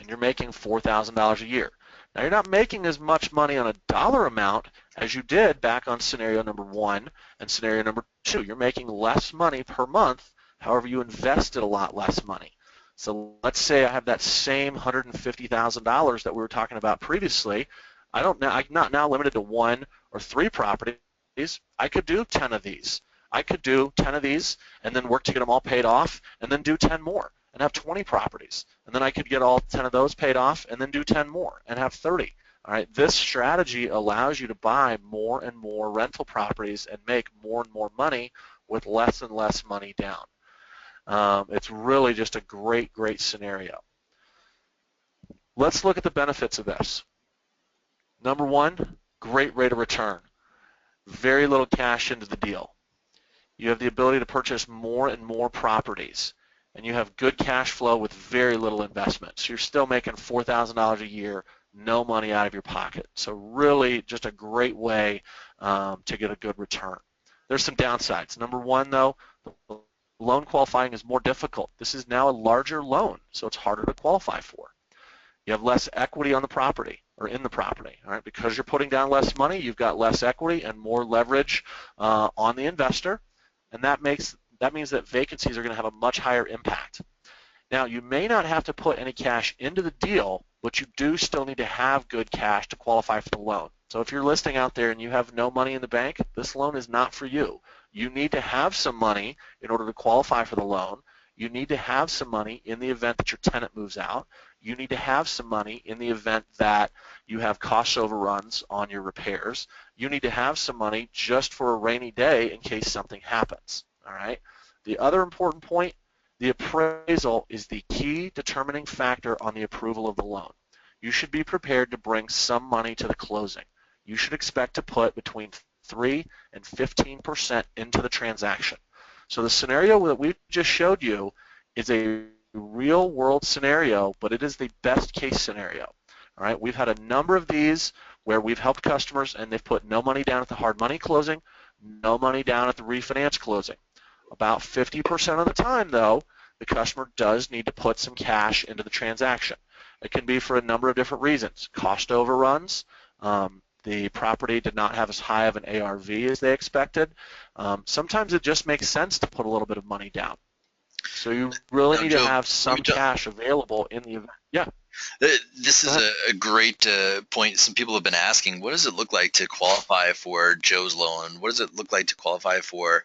and you're making $4,000 a year. Now you're not making as much money on a dollar amount as you did back on scenario number 1 and scenario number 2. You're making less money per month. However, you invested a lot less money. So let's say I have that same $150,000 that we were talking about previously. I'm not now limited to 1 or 3 properties. I could do 10 of these. I could do 10 of these and then work to get them all paid off and then do 10 more and have 20 properties. And then I could get all 10 of those paid off and then do 10 more and have 30. All right, this strategy allows you to buy more and more rental properties and make more and more money with less and less money down. It's really just a great, great scenario. Let's look at the benefits of this. Number 1, great rate of return. Very little cash into the deal. You have the ability to purchase more and more properties, and you have good cash flow with very little investment. So you're still making $4,000 a year, no money out of your pocket. So really just a great way to get a good return. There's some downsides. Number 1, though, loan qualifying is more difficult. This is now a larger loan, so it's harder to qualify for. You have less equity on the property. or in the property. All right, because you're putting down less money, you've got less equity and more leverage on the investor, and that means that vacancies are going to have a much higher impact. Now, you may not have to put any cash into the deal, but you do still need to have good cash to qualify for the loan. So if you're listing out there and you have no money in the bank, this loan is not for you. You need to have some money in order to qualify for the loan. You need to have some money in the event that your tenant moves out. You need to have some money in the event that you have cost overruns on your repairs. You need to have some money just for a rainy day in case something happens. All right. The other important point, the appraisal is the key determining factor on the approval of the loan. You should be prepared to bring some money to the closing. You should expect to put between 3 and 15% into the transaction. So the scenario that we just showed you is a real world scenario, but it is the best case scenario. All right, we've had a number of these where we've helped customers and they've put no money down at the hard money closing, no money down at the refinance closing. About 50% of the time, though, the customer does need to put some cash into the transaction. It can be for a number of different reasons. Cost overruns, the property did not have as high of an ARV as they expected. Sometimes it just makes sense to put a little bit of money down. So you really Now, need to Joe, have let me some jump. cash available in the event. Yeah, This go is ahead. a great point. Some people have been asking, what does it look like to qualify for Joe's loan? What does it look like to qualify for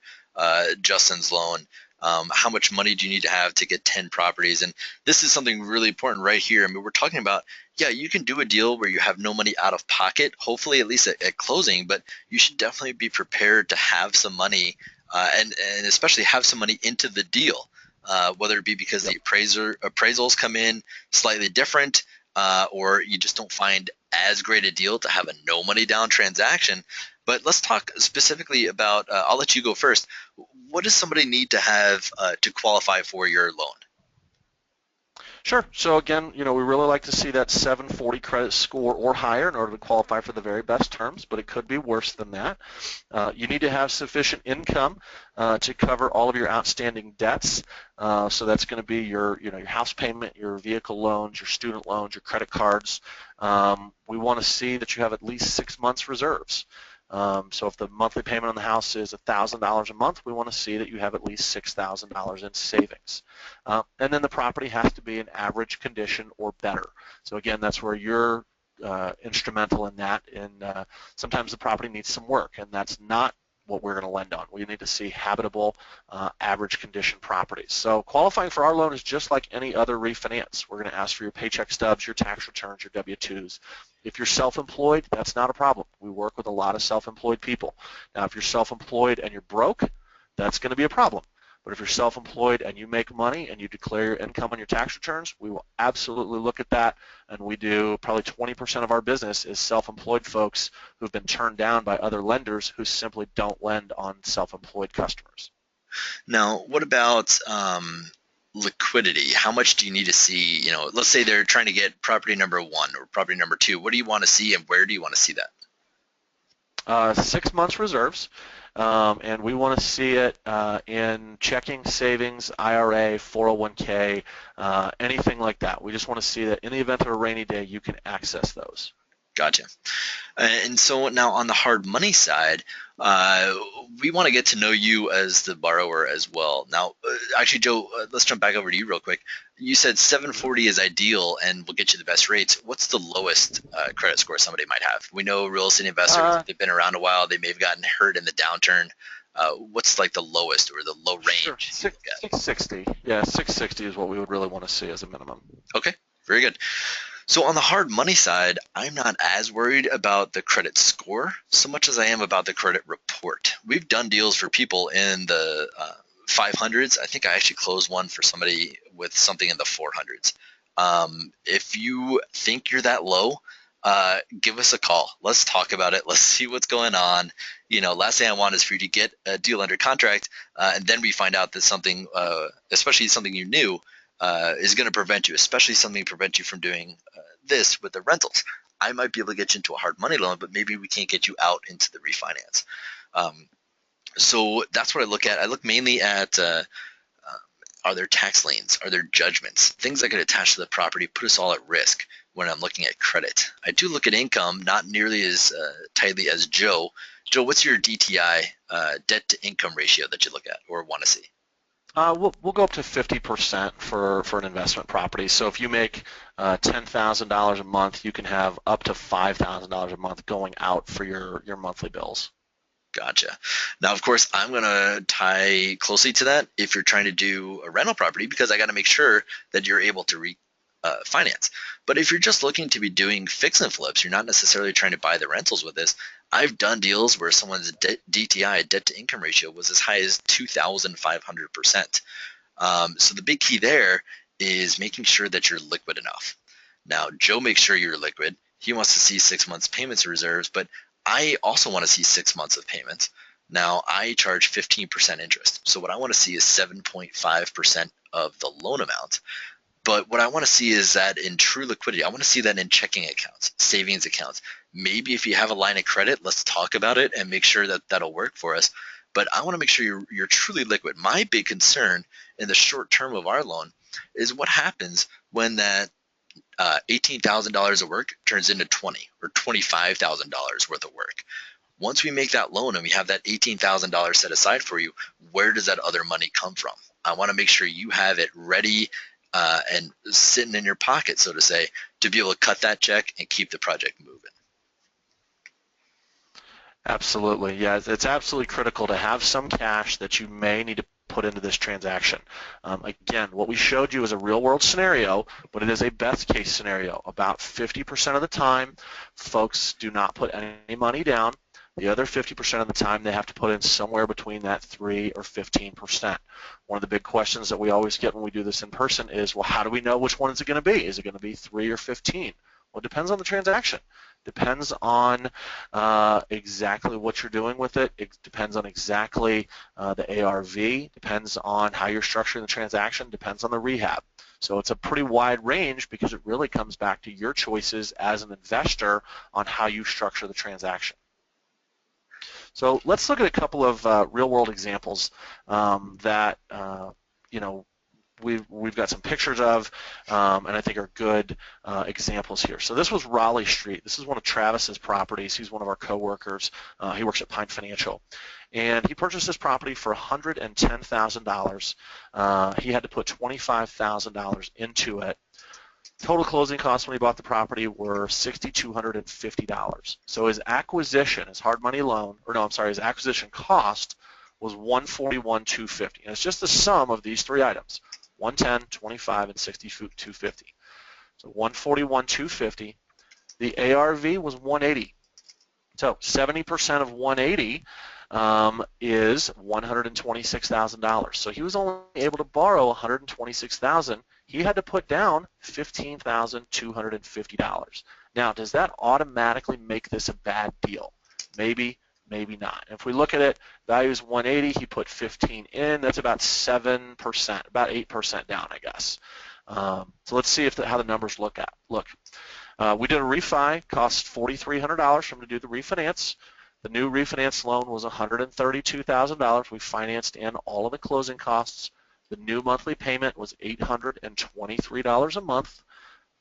Justin's loan? How much money do you need to have to get 10 properties? And this is something really important right here. I mean, we're talking about, yeah, you can do a deal where you have no money out of pocket, hopefully at least at closing, but you should definitely be prepared to have some money and especially have some money into the deal, whether it be because Yep. the appraisals come in slightly different, or you just don't find as great a deal to have a no money down transaction. But let's talk specifically about, I'll let you go first. What does somebody need to have to qualify for your loan? Sure. So again, we really like to see that 740 credit score or higher in order to qualify for the very best terms, but it could be worse than that. You need to have sufficient income to cover all of your outstanding debts. So that's going to be your house payment, your vehicle loans, your student loans, your credit cards. We want to see that you have at least 6 months reserves. So if the monthly payment on the house is $1,000 a month, we want to see that you have at least $6,000 in savings. And then the property has to be in average condition or better. So again, that's where you're instrumental in that. And sometimes the property needs some work, and that's not what we're going to lend on. We need to see habitable, average condition properties. So qualifying for our loan is just like any other refinance. We're going to ask for your paycheck stubs, your tax returns, your W-2s. If you're self-employed, that's not a problem. We work with a lot of self-employed people. Now, if you're self-employed and you're broke, that's going to be a problem. But if you're self-employed and you make money and you declare your income on your tax returns, we will absolutely look at that. And we do probably 20% of our business is self-employed folks who've been turned down by other lenders who simply don't lend on self-employed customers. Now, what about liquidity? How much do you need to see? Let's say they're trying to get property number one or property number two. What do you want to see, and where do you want to see that? 6 months reserves, and we want to see it in checking, savings, IRA, 401k, anything like that. We just want to see that in the event of a rainy day, you can access those. Gotcha. And so now on the hard money side, uh, we want to get to know you as the borrower as well. Now, actually, Joe, let's jump back over to you real quick. You said Mhm. 740 is ideal and will get you the best rates. What's the lowest credit score somebody might have? We know real estate investors, Uh, if they've been around a while, they may have gotten hurt in the downturn. What's like the lowest or the low sure, range you six, look at? 660. Yeah, 660 is what we would really want to see as a minimum. Okay, very good. So on the hard money side, I'm not as worried about the credit score so much as I am about the credit report. We've done deals for people in the 500s. I think I actually closed one for somebody with something in the 400s. If you think you're that low, give us a call. Let's talk about it. Let's see what's going on. Last thing I want is for you to get a deal under contract, and then we find out that something, especially something you knew, is going to prevent you, especially something prevent you from doing this with the rentals. I might be able to get you into a hard money loan, but maybe we can't get you out into the refinance. Um, so that's what I look at. I look mainly at are there tax liens? Are there judgments? Things that could attach to the property, put us all at risk. when I'm looking at credit. I do look at income, not nearly as tightly as Joe. Joe, what's your DTI, debt to income ratio that you look at or want to see? We'll go up to 50% for an investment property. So if you make $10,000 a month, you can have up to $5,000 a month going out for your monthly bills. Gotcha. Now, of course, I'm going to tie closely to that if you're trying to do a rental property, because I got to make sure that you're able to finance. But if you're just looking to be doing fix and flips, you're not necessarily trying to buy the rentals with this. I've done deals where someone's DTI, debt to income ratio, was as high as 2,500%. So the big key there is making sure that you're liquid enough. Now, Joe makes sure you're liquid. He wants to see 6 months payments and reserves, but I also want to see 6 months of payments. Now, I charge 15% interest. So what I want to see is 7.5% of the loan amount. But what I want to see is that in true liquidity. I want to see that in checking accounts, savings accounts. Maybe if you have a line of credit, let's talk about it and make sure that that'll work for us. But I want to make sure you're truly liquid. My big concern in the short term of our loan is what happens when that $18,000 of work turns into $20 or $25,000 worth of work. Once we make that loan and we have that $18,000 set aside for you, where does that other money come from? I want to make sure you have it ready and sitting in your pocket, so to say, to be able to cut that check and keep the project moving. Absolutely. Yeah, it's absolutely critical to have some cash that you may need to put into this transaction. Again, what we showed you is a real-world scenario, but it is a best-case scenario. About 50% of the time, folks do not put any money down. The other 50% of the time, they have to put in somewhere between that 3 or 15%. One of the big questions that we always get when we do this in person is, well, how do we know which one is it going to be? Is it going to be 3 or 15? Well, it depends on the transaction. Depends on exactly what you're doing with it. It depends on exactly the ARV. Depends on how you're structuring the transaction. Depends on the rehab. So it's a pretty wide range because it really comes back to your choices as an investor on how you structure the transaction. So let's look at a couple of real-world examples that we've got some pictures of, and I think are good examples here. So this was Raleigh Street. This is one of Travis's properties. He's one of our coworkers. He works at Pine Financial. And he purchased this property for $110,000. He had to put $25,000 into it. Total closing costs when he bought the property were $6,250. So his acquisition, his hard money loan, his acquisition cost was $141,250. And it's just the sum of these three items, 110, 25, and 6,250. So 141,250. The ARV was 180. So 70% of 180 is $126,000. So he was only able to borrow $126,000. He had to put down $15,250. Now, does that automatically make this a bad deal? Maybe, maybe not. If we look at it, value is 180. He put 15 in. That's about 7%, about 8% down, I guess. So let's see how the numbers look. We did a refi. Cost $4,300 for him to do the refinance. The new refinance loan was $132,000. We financed in all of the closing costs. The new monthly payment was $823 a month.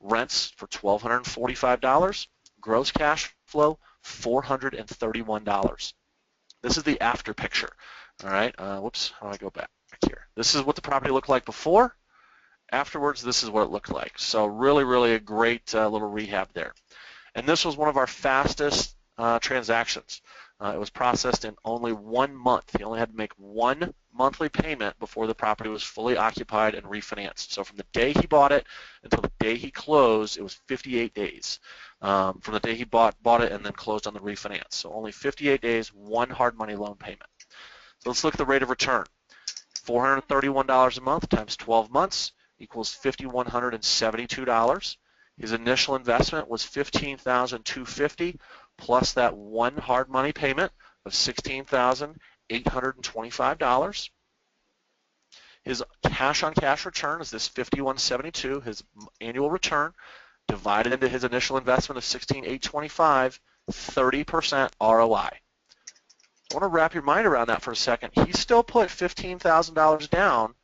Rents for $1,245. Gross cash flow, $431. This is the after picture. All right. Whoops. How do I go back here? This is what the property looked like before. Afterwards, this is what it looked like. So really, really a great little rehab there. And this was one of our fastest transactions. It was processed in only 1 month. He only had to make one monthly payment before the property was fully occupied and refinanced. So from the day he bought it until the day he closed, it was 58 days. From the day he bought it and then closed on the refinance. So only 58 days, one hard money loan payment. So let's look at the rate of return. $431 a month times 12 months equals $5,172. His initial investment was $15,250 plus that one hard money payment of $16,825. His cash-on-cash return is this $5,172, his annual return, divided into his initial investment of $16,825, 30% ROI. I want to wrap your mind around that for a second. He still put $15,000 down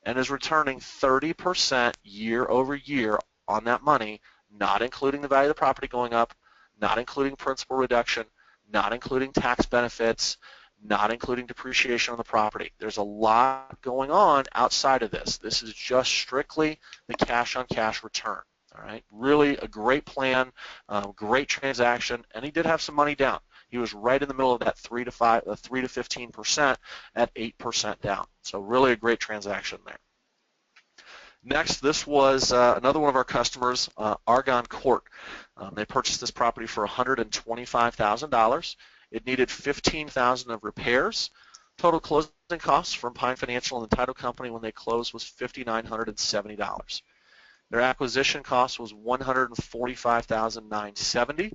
and is returning 30% year over year on that money. not including the value of the property going up, not including principal reduction, not including tax benefits, not including depreciation on the property. There's a lot going on outside of this. This is just strictly the cash-on-cash return. All right, really a great plan, great transaction, and he did have some money down. He was right in the middle of that 3 to 15% at 8% down. So really a great transaction there. Next, this was another one of our customers, Argonne Court. They purchased this property for $125,000. It needed $15,000 of repairs. Total closing costs from Pine Financial and the title company when they closed was $5,970. Their acquisition cost was $145,970.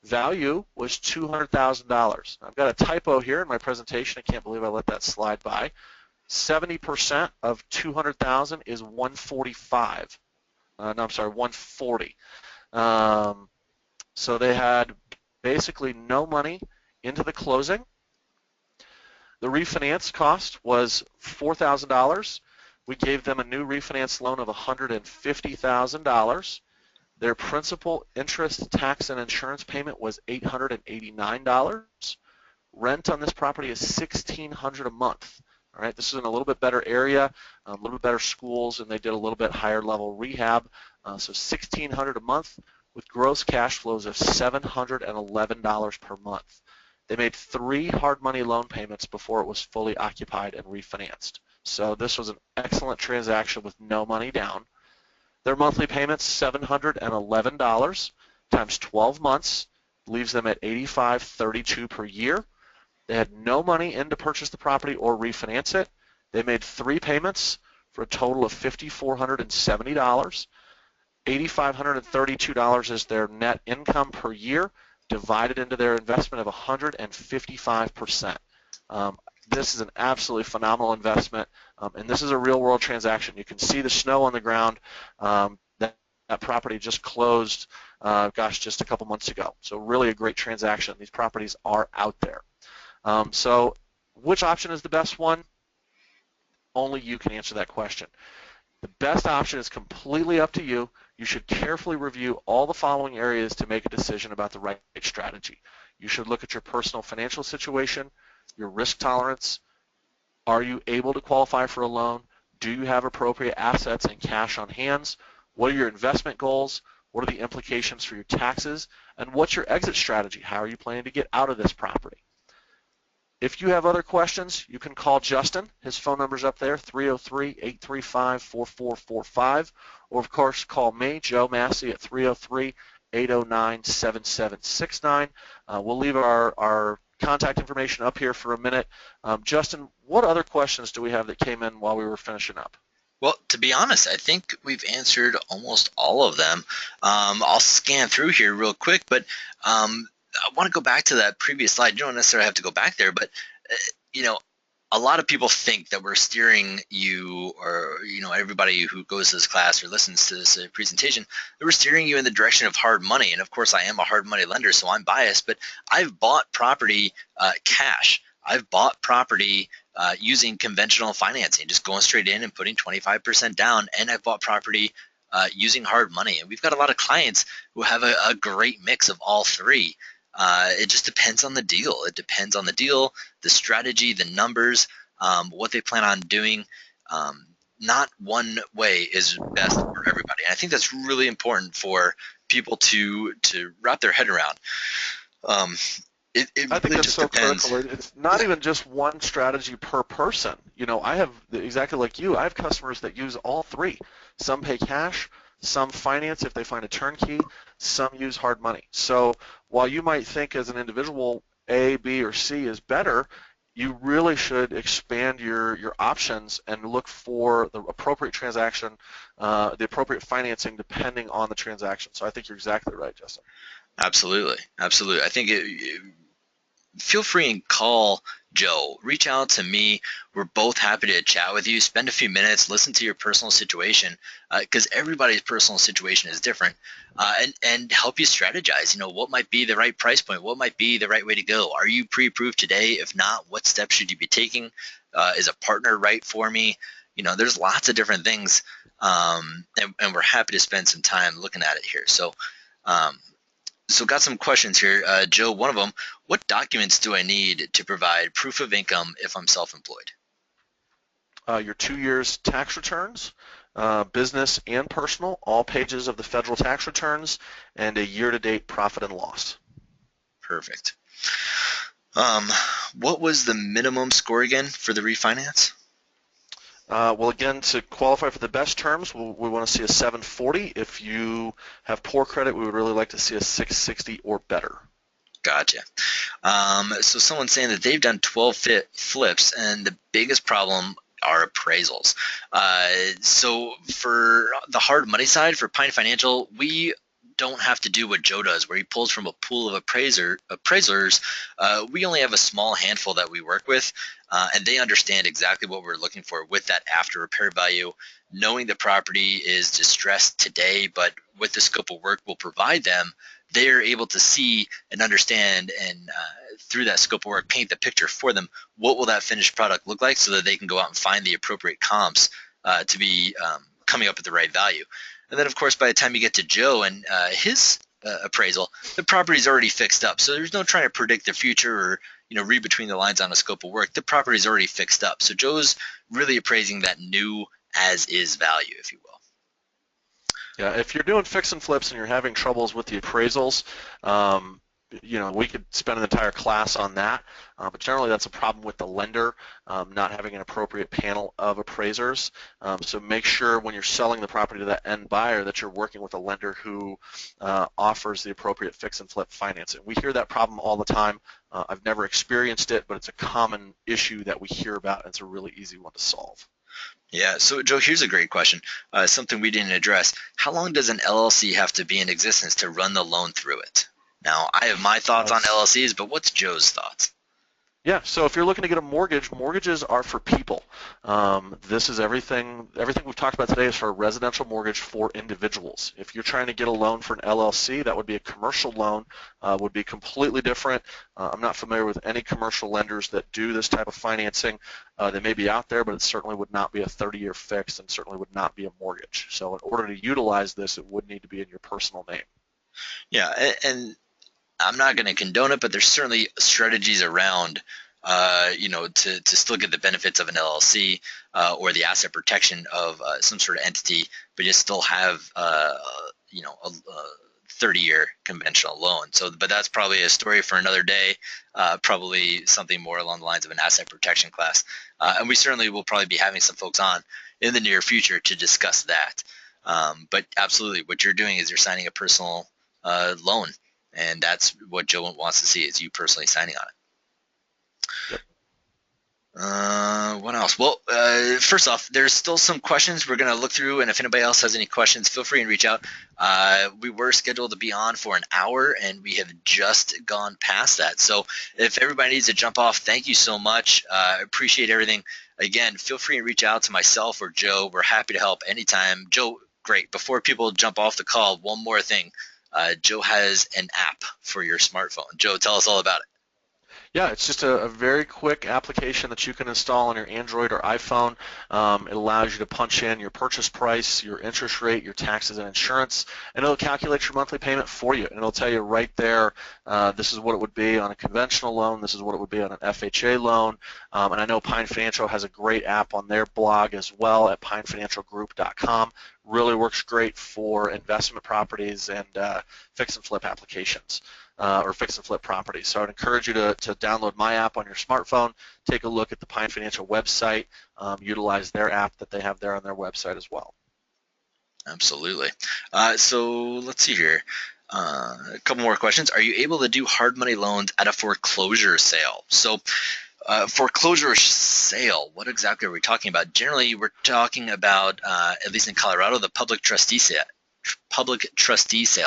Value was $200,000. I've got a typo here in my presentation. I can't believe I let that slide by. 70% of 200,000 is 145. No, I'm sorry, 140. So they had basically no money into the closing. The refinance cost was $4,000. We gave them a new refinance loan of $150,000. Their principal, interest, tax, and insurance payment was $889. Rent on this property is $1,600 a month. All right, this is in a little bit better area, a little bit better schools, and they did a little bit higher level rehab. So $1,600 a month with gross cash flows of $711 per month. They made 3 hard money loan payments before it was fully occupied and refinanced. So this was an excellent transaction with no money down. Their monthly payments, $711 times 12 months, leaves them at $85.32 per year. They had no money in to purchase the property or refinance it. They made 3 payments for a total of $5,470. $8,532 is their net income per year, divided into their investment of 155%. This is an absolutely phenomenal investment, and this is a real-world transaction. You can see the snow on the ground. That property just closed, just a couple months ago. So really a great transaction. These properties are out there. So which option is the best one? Only you can answer that question. The best option is completely up to you. You should carefully review all the following areas to make a decision about the right strategy. You should look at your personal financial situation, your risk tolerance. Are you able to qualify for a loan? Do you have appropriate assets and cash on hand? What are your investment goals? What are the implications for your taxes? And what's your exit strategy? How are you planning to get out of this property? If you have other questions, you can call Justin. His phone number's up there, 303-835-4445. Or, of course, call me, Joe Massey, at 303-809-7769. We'll leave our contact information up here for a minute. Justin, what other questions do we have that came in while we were finishing up? Well, to be honest, I think we've answered almost all of them. I'll scan through here real quick, but I want to go back to that previous slide. You don't necessarily have to go back there, but a lot of people think that we're steering you, or everybody who goes to this class or listens to this presentation, that we're steering you in the direction of hard money. And of course, I am a hard money lender, so I'm biased. But I've bought property cash. I've bought property using conventional financing, just going straight in and putting 25% down. And I've bought property using hard money. And we've got a lot of clients who have a great mix of all three. It just depends on the deal. It depends on the deal, the strategy, the numbers, what they plan on doing. Not one way is best for everybody. And I think that's really important for people to wrap their head around. It I think really that's just so depends. critical. It's not even just one strategy per person. I have, exactly like you, I have customers that use all three. Some pay cash, some finance if they find a turnkey, some use hard money. So while you might think as an individual A, B, or C is better, you really should expand your options and look for the appropriate transaction, the appropriate financing depending on the transaction. So I think you're exactly right, Justin. Absolutely. Absolutely. I think feel free and call Joe. Reach out to me. We're both happy to chat with you. Spend a few minutes, listen to your personal situation, because everybody's personal situation is different, and help you strategize. What might be the right price point? What might be the right way to go? Are you pre-approved today? If not, what steps should you be taking? Is a partner right for me? there's lots of different things, and we're happy to spend some time looking at it here. Um, so got some questions here. Joe, one of them, what documents do I need to provide proof of income if I'm self-employed? Your 2 years tax returns, business and personal, all pages of the federal tax returns, and a year-to-date profit and loss. Perfect. Um, what was the minimum score again for the refinance? Well, again, to qualify for the best terms, we want to see a 740. If you have poor credit, we would really like to see a 660 or better. Gotcha. So someone's saying that they've done 12 flips, and the biggest problem are appraisals. So for the hard money side, for Pine Financial, we don't have to do what Joe does, where he pulls from a pool of appraisers. We only have a small handful that we work with, and they understand exactly what we're looking for with that after repair value, knowing the property is distressed today, but with the scope of work we'll provide them, they're able to see and understand, and through that scope of work paint the picture for them. What will that finished product look like, so that they can go out and find the appropriate comps to be coming up with the right value. And then of course by the time you get to Joe and his appraisal, the property's already fixed up, so there's no trying to predict the future or read between the lines on a scope of work. The property's already fixed up, so Joe's really appraising that new as is value, if you will. Yeah, if you're doing fix and flips and you're having troubles with the appraisals, we could spend an entire class on that, but generally that's a problem with the lender not having an appropriate panel of appraisers. So make sure when you're selling the property to that end buyer that you're working with a lender who offers the appropriate fix and flip financing. We hear that problem all the time. I've never experienced it, but it's a common issue that we hear about, and it's a really easy one to solve. Yeah, so Joe, here's a great question, something we didn't address. How long does an LLC have to be in existence to run the loan through it? Now, I have my thoughts on LLCs, but what's Joe's thoughts? Yeah, so if you're looking to get a mortgage, mortgages are for people. This is everything we've talked about today is for a residential mortgage for individuals. If you're trying to get a loan for an LLC, that would be a commercial loan, would be completely different. I'm not familiar with any commercial lenders that do this type of financing. They may be out there, but it certainly would not be a 30-year fix and certainly would not be a mortgage. So in order to utilize this, it would need to be in your personal name. Yeah, and I'm not going to condone it, but there's certainly strategies around, to still get the benefits of an LLC or the asset protection of some sort of entity, but you still have, a 30-year conventional loan. So, but that's probably a story for another day, probably something more along the lines of an asset protection class. And we certainly will probably be having some folks on in the near future to discuss that. But absolutely, what you're doing is you're signing a personal loan, and that's what Joe wants to see, is you personally signing on it. Yep. What else? Well, first off, there's still some questions we're going to look through, and if anybody else has any questions, feel free and reach out. We were scheduled to be on for an hour, and we have just gone past that. So if everybody needs to jump off, thank you so much. I appreciate everything. Again, feel free and reach out to myself or Joe. We're happy to help anytime. Joe, great. Before people jump off the call, one more thing. Joe has an app for your smartphone. Joe, tell us all about it. Yeah, it's just a very quick application that you can install on your Android or iPhone. It allows you to punch in your purchase price, your interest rate, your taxes and insurance, and it'll calculate your monthly payment for you. And it'll tell you right there, this is what it would be on a conventional loan, this is what it would be on an FHA loan. And I know Pine Financial has a great app on their blog as well at pinefinancialgroup.com. Really works great for investment properties and fix and flip applications. Or fix and flip properties. So I would encourage you to download my app on your smartphone, take a look at the Pine Financial website, utilize their app that they have there on their website as well. Absolutely. So let's see here. A couple more questions. Are you able to do hard money loans at a foreclosure sale? So foreclosure sale, what exactly are we talking about? Generally, we're talking about, at least in Colorado, the public trustee sale.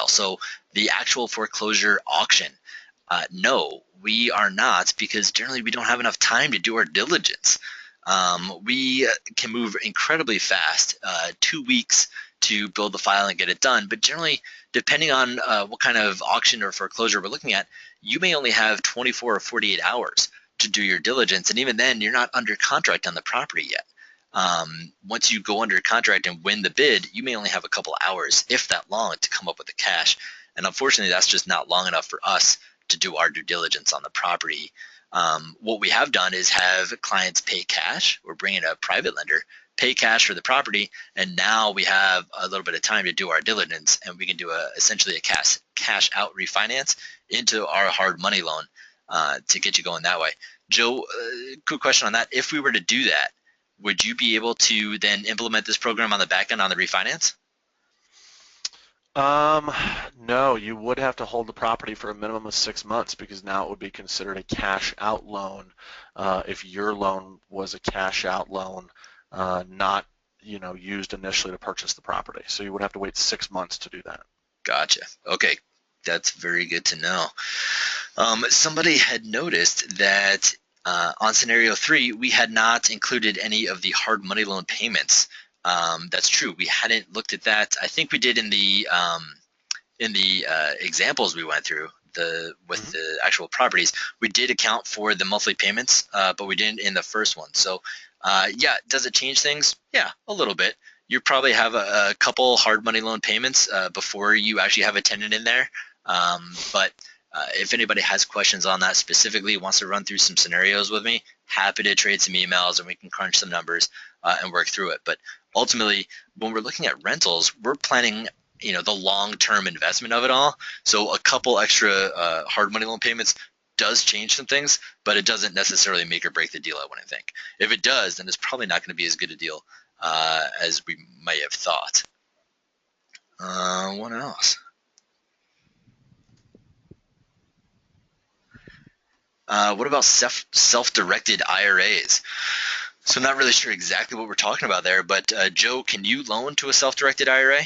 So the actual foreclosure auction. No, we are not, because generally we don't have enough time to do our diligence. We can move incredibly fast, 2 weeks to build the file and get it done. But generally, depending on what kind of auction or foreclosure we're looking at, you may only have 24 or 48 hours to do your diligence. And even then, you're not under contract on the property yet. Once you go under contract and win the bid, you may only have a couple hours, if that long, to come up with the cash. And unfortunately, that's just not long enough for us to do our due diligence on the property. What we have done is have clients pay cash. We're bringing a private lender, pay cash for the property, and now we have a little bit of time to do our diligence, and we can do essentially a cash out refinance into our hard money loan to get you going that way. Joe, quick question on that. If we were to do that, would you be able to then implement this program on the back end on the refinance? No, you would have to hold the property for a minimum of 6 months because now it would be considered a cash out loan if your loan was a cash out loan, not used initially to purchase the property. So you would have to wait 6 months to do that. Gotcha. Okay, that's very good to know. Somebody had noticed that on scenario 3, we had not included any of the hard money loan payments. That's true. We hadn't looked at that. I think we did in the examples we went through with the actual properties. We did account for the monthly payments, but we didn't in the first one. So yeah, does it change things? Yeah, a little bit. You probably have a couple hard money loan payments before you actually have a tenant in there. But if anybody has questions on that specifically, wants to run through some scenarios with me, happy to trade some emails and we can crunch some numbers and work through it. But ultimately, when we're looking at rentals, we're planning the long-term investment of it all. So a couple extra hard money loan payments does change some things, but it doesn't necessarily make or break the deal, I wouldn't think. If it does, then it's probably not going to be as good a deal as we might have thought. What else? What about self-directed IRAs? So I'm not really sure exactly what we're talking about there, but Joe, can you loan to a self-directed IRA?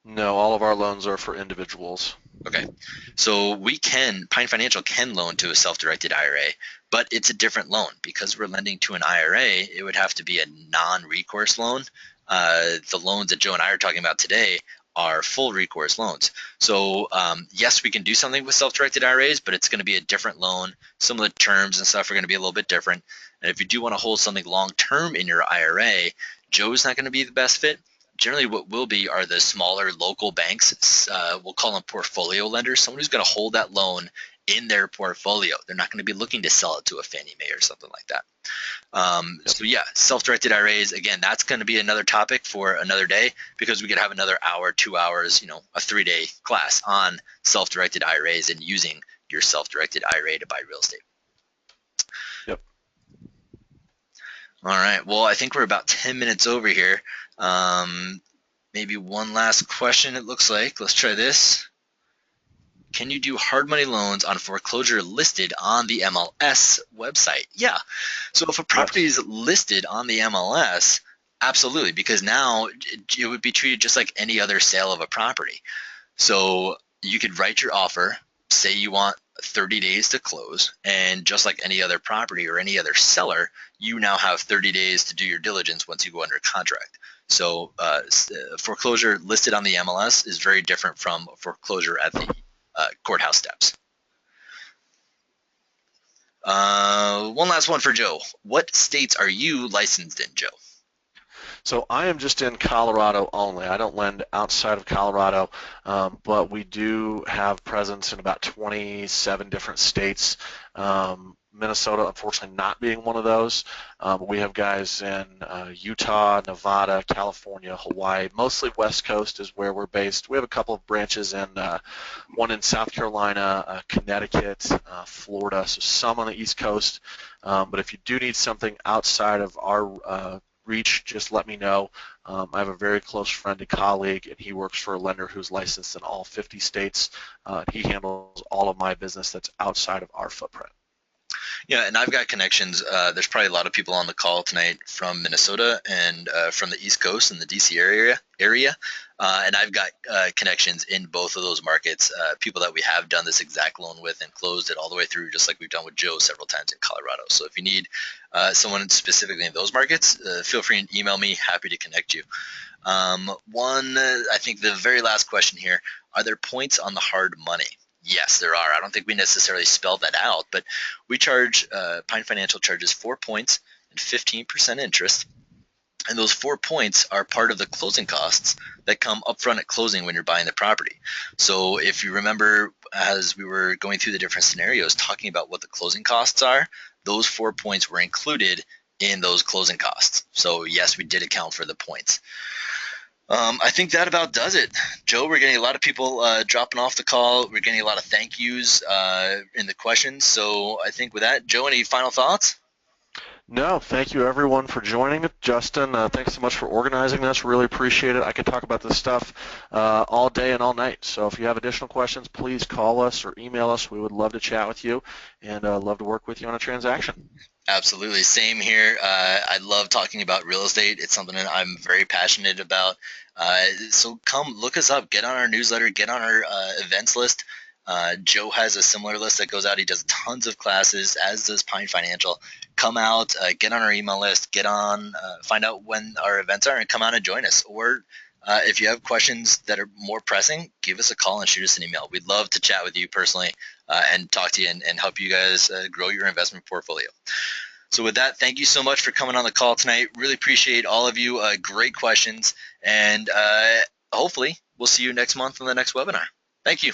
No, all of our loans are for individuals. Okay, so Pine Financial can loan to a self-directed IRA, but it's a different loan. Because we're lending to an IRA, it would have to be a non-recourse loan. The loans that Joe and I are talking about today are full recourse loans. So yes, we can do something with self-directed IRAs, but it's going to be a different loan. Some of the terms and stuff are going to be a little bit different. And if you do want to hold something long-term in your IRA, Joe's not going to be the best fit. Generally what will be are the smaller local banks. We'll call them portfolio lenders, someone who's going to hold that loan in their portfolio. They're not going to be looking to sell it to a Fannie Mae or something like that. So yeah, self-directed IRAs, again, that's going to be another topic for another day, because we could have another hour, 2 hours, a 3-day class on self-directed IRAs and using your self-directed IRA to buy real estate. Yep. All right, well, I think we're about 10 minutes over here. Maybe one last question, it looks like. Let's try this. Can you do hard money loans on foreclosure listed on the MLS website? Yeah. So if a property is listed on the MLS, absolutely, because now it would be treated just like any other sale of a property. So you could write your offer, say you want 30 days to close, and just like any other property or any other seller, you now have 30 days to do your diligence once you go under contract. So foreclosure listed on the MLS is very different from foreclosure at the courthouse steps. One last one for Joe. What states are you licensed in, Joe? So I am just in Colorado only. I don't lend outside of Colorado, but we do have presence in about 27 different states. Minnesota, unfortunately, not being one of those. We have guys in Utah, Nevada, California, Hawaii. Mostly West Coast is where we're based. We have a couple of branches in one in South Carolina, Connecticut, Florida, so some on the East Coast. But if you do need something outside of our reach, just let me know. I have a very close friend and colleague, and he works for a lender who's licensed in all 50 states. He handles all of my business that's outside of our footprint. Yeah, and I've got connections. There's probably a lot of people on the call tonight from Minnesota and from the East Coast and the DC area. And I've got connections in both of those markets, people that we have done this exact loan with and closed it all the way through, just like we've done with Joe several times in Colorado. So if you need someone specifically in those markets, feel free and email me. Happy to connect you. I think the very last question here, are there points on the hard money? Yes, there are. I don't think we necessarily spelled that out, but we charge, Pine Financial charges 4 points and 15% interest. And those 4 points are part of the closing costs that come upfront at closing when you're buying the property. So if you remember, as we were going through the different scenarios, talking about what the closing costs are, those 4 points were included in those closing costs. So yes, we did account for the points. I think that about does it. Joe, we're getting a lot of people dropping off the call. We're getting a lot of thank yous in the questions. So I think with that, Joe, any final thoughts? No, thank you everyone for joining. Justin, thanks so much for organizing this. Really appreciate it. I could talk about this stuff all day and all night. So if you have additional questions, please call us or email us. We would love to chat with you and love to work with you on a transaction. Absolutely. Same here. I love talking about real estate. It's something that I'm very passionate about. So come look us up. Get on our newsletter. Get on our events list. Joe has a similar list that goes out. He does tons of classes, as does Pine Financial. Come out, get on our email list, get on, find out when our events are, and come out and join us. Or if you have questions that are more pressing, give us a call and shoot us an email. We'd love to chat with you personally and talk to you and help you guys grow your investment portfolio. So with that, thank you so much for coming on the call tonight. Really appreciate all of you. Great questions. And hopefully we'll see you next month on the next webinar. Thank you.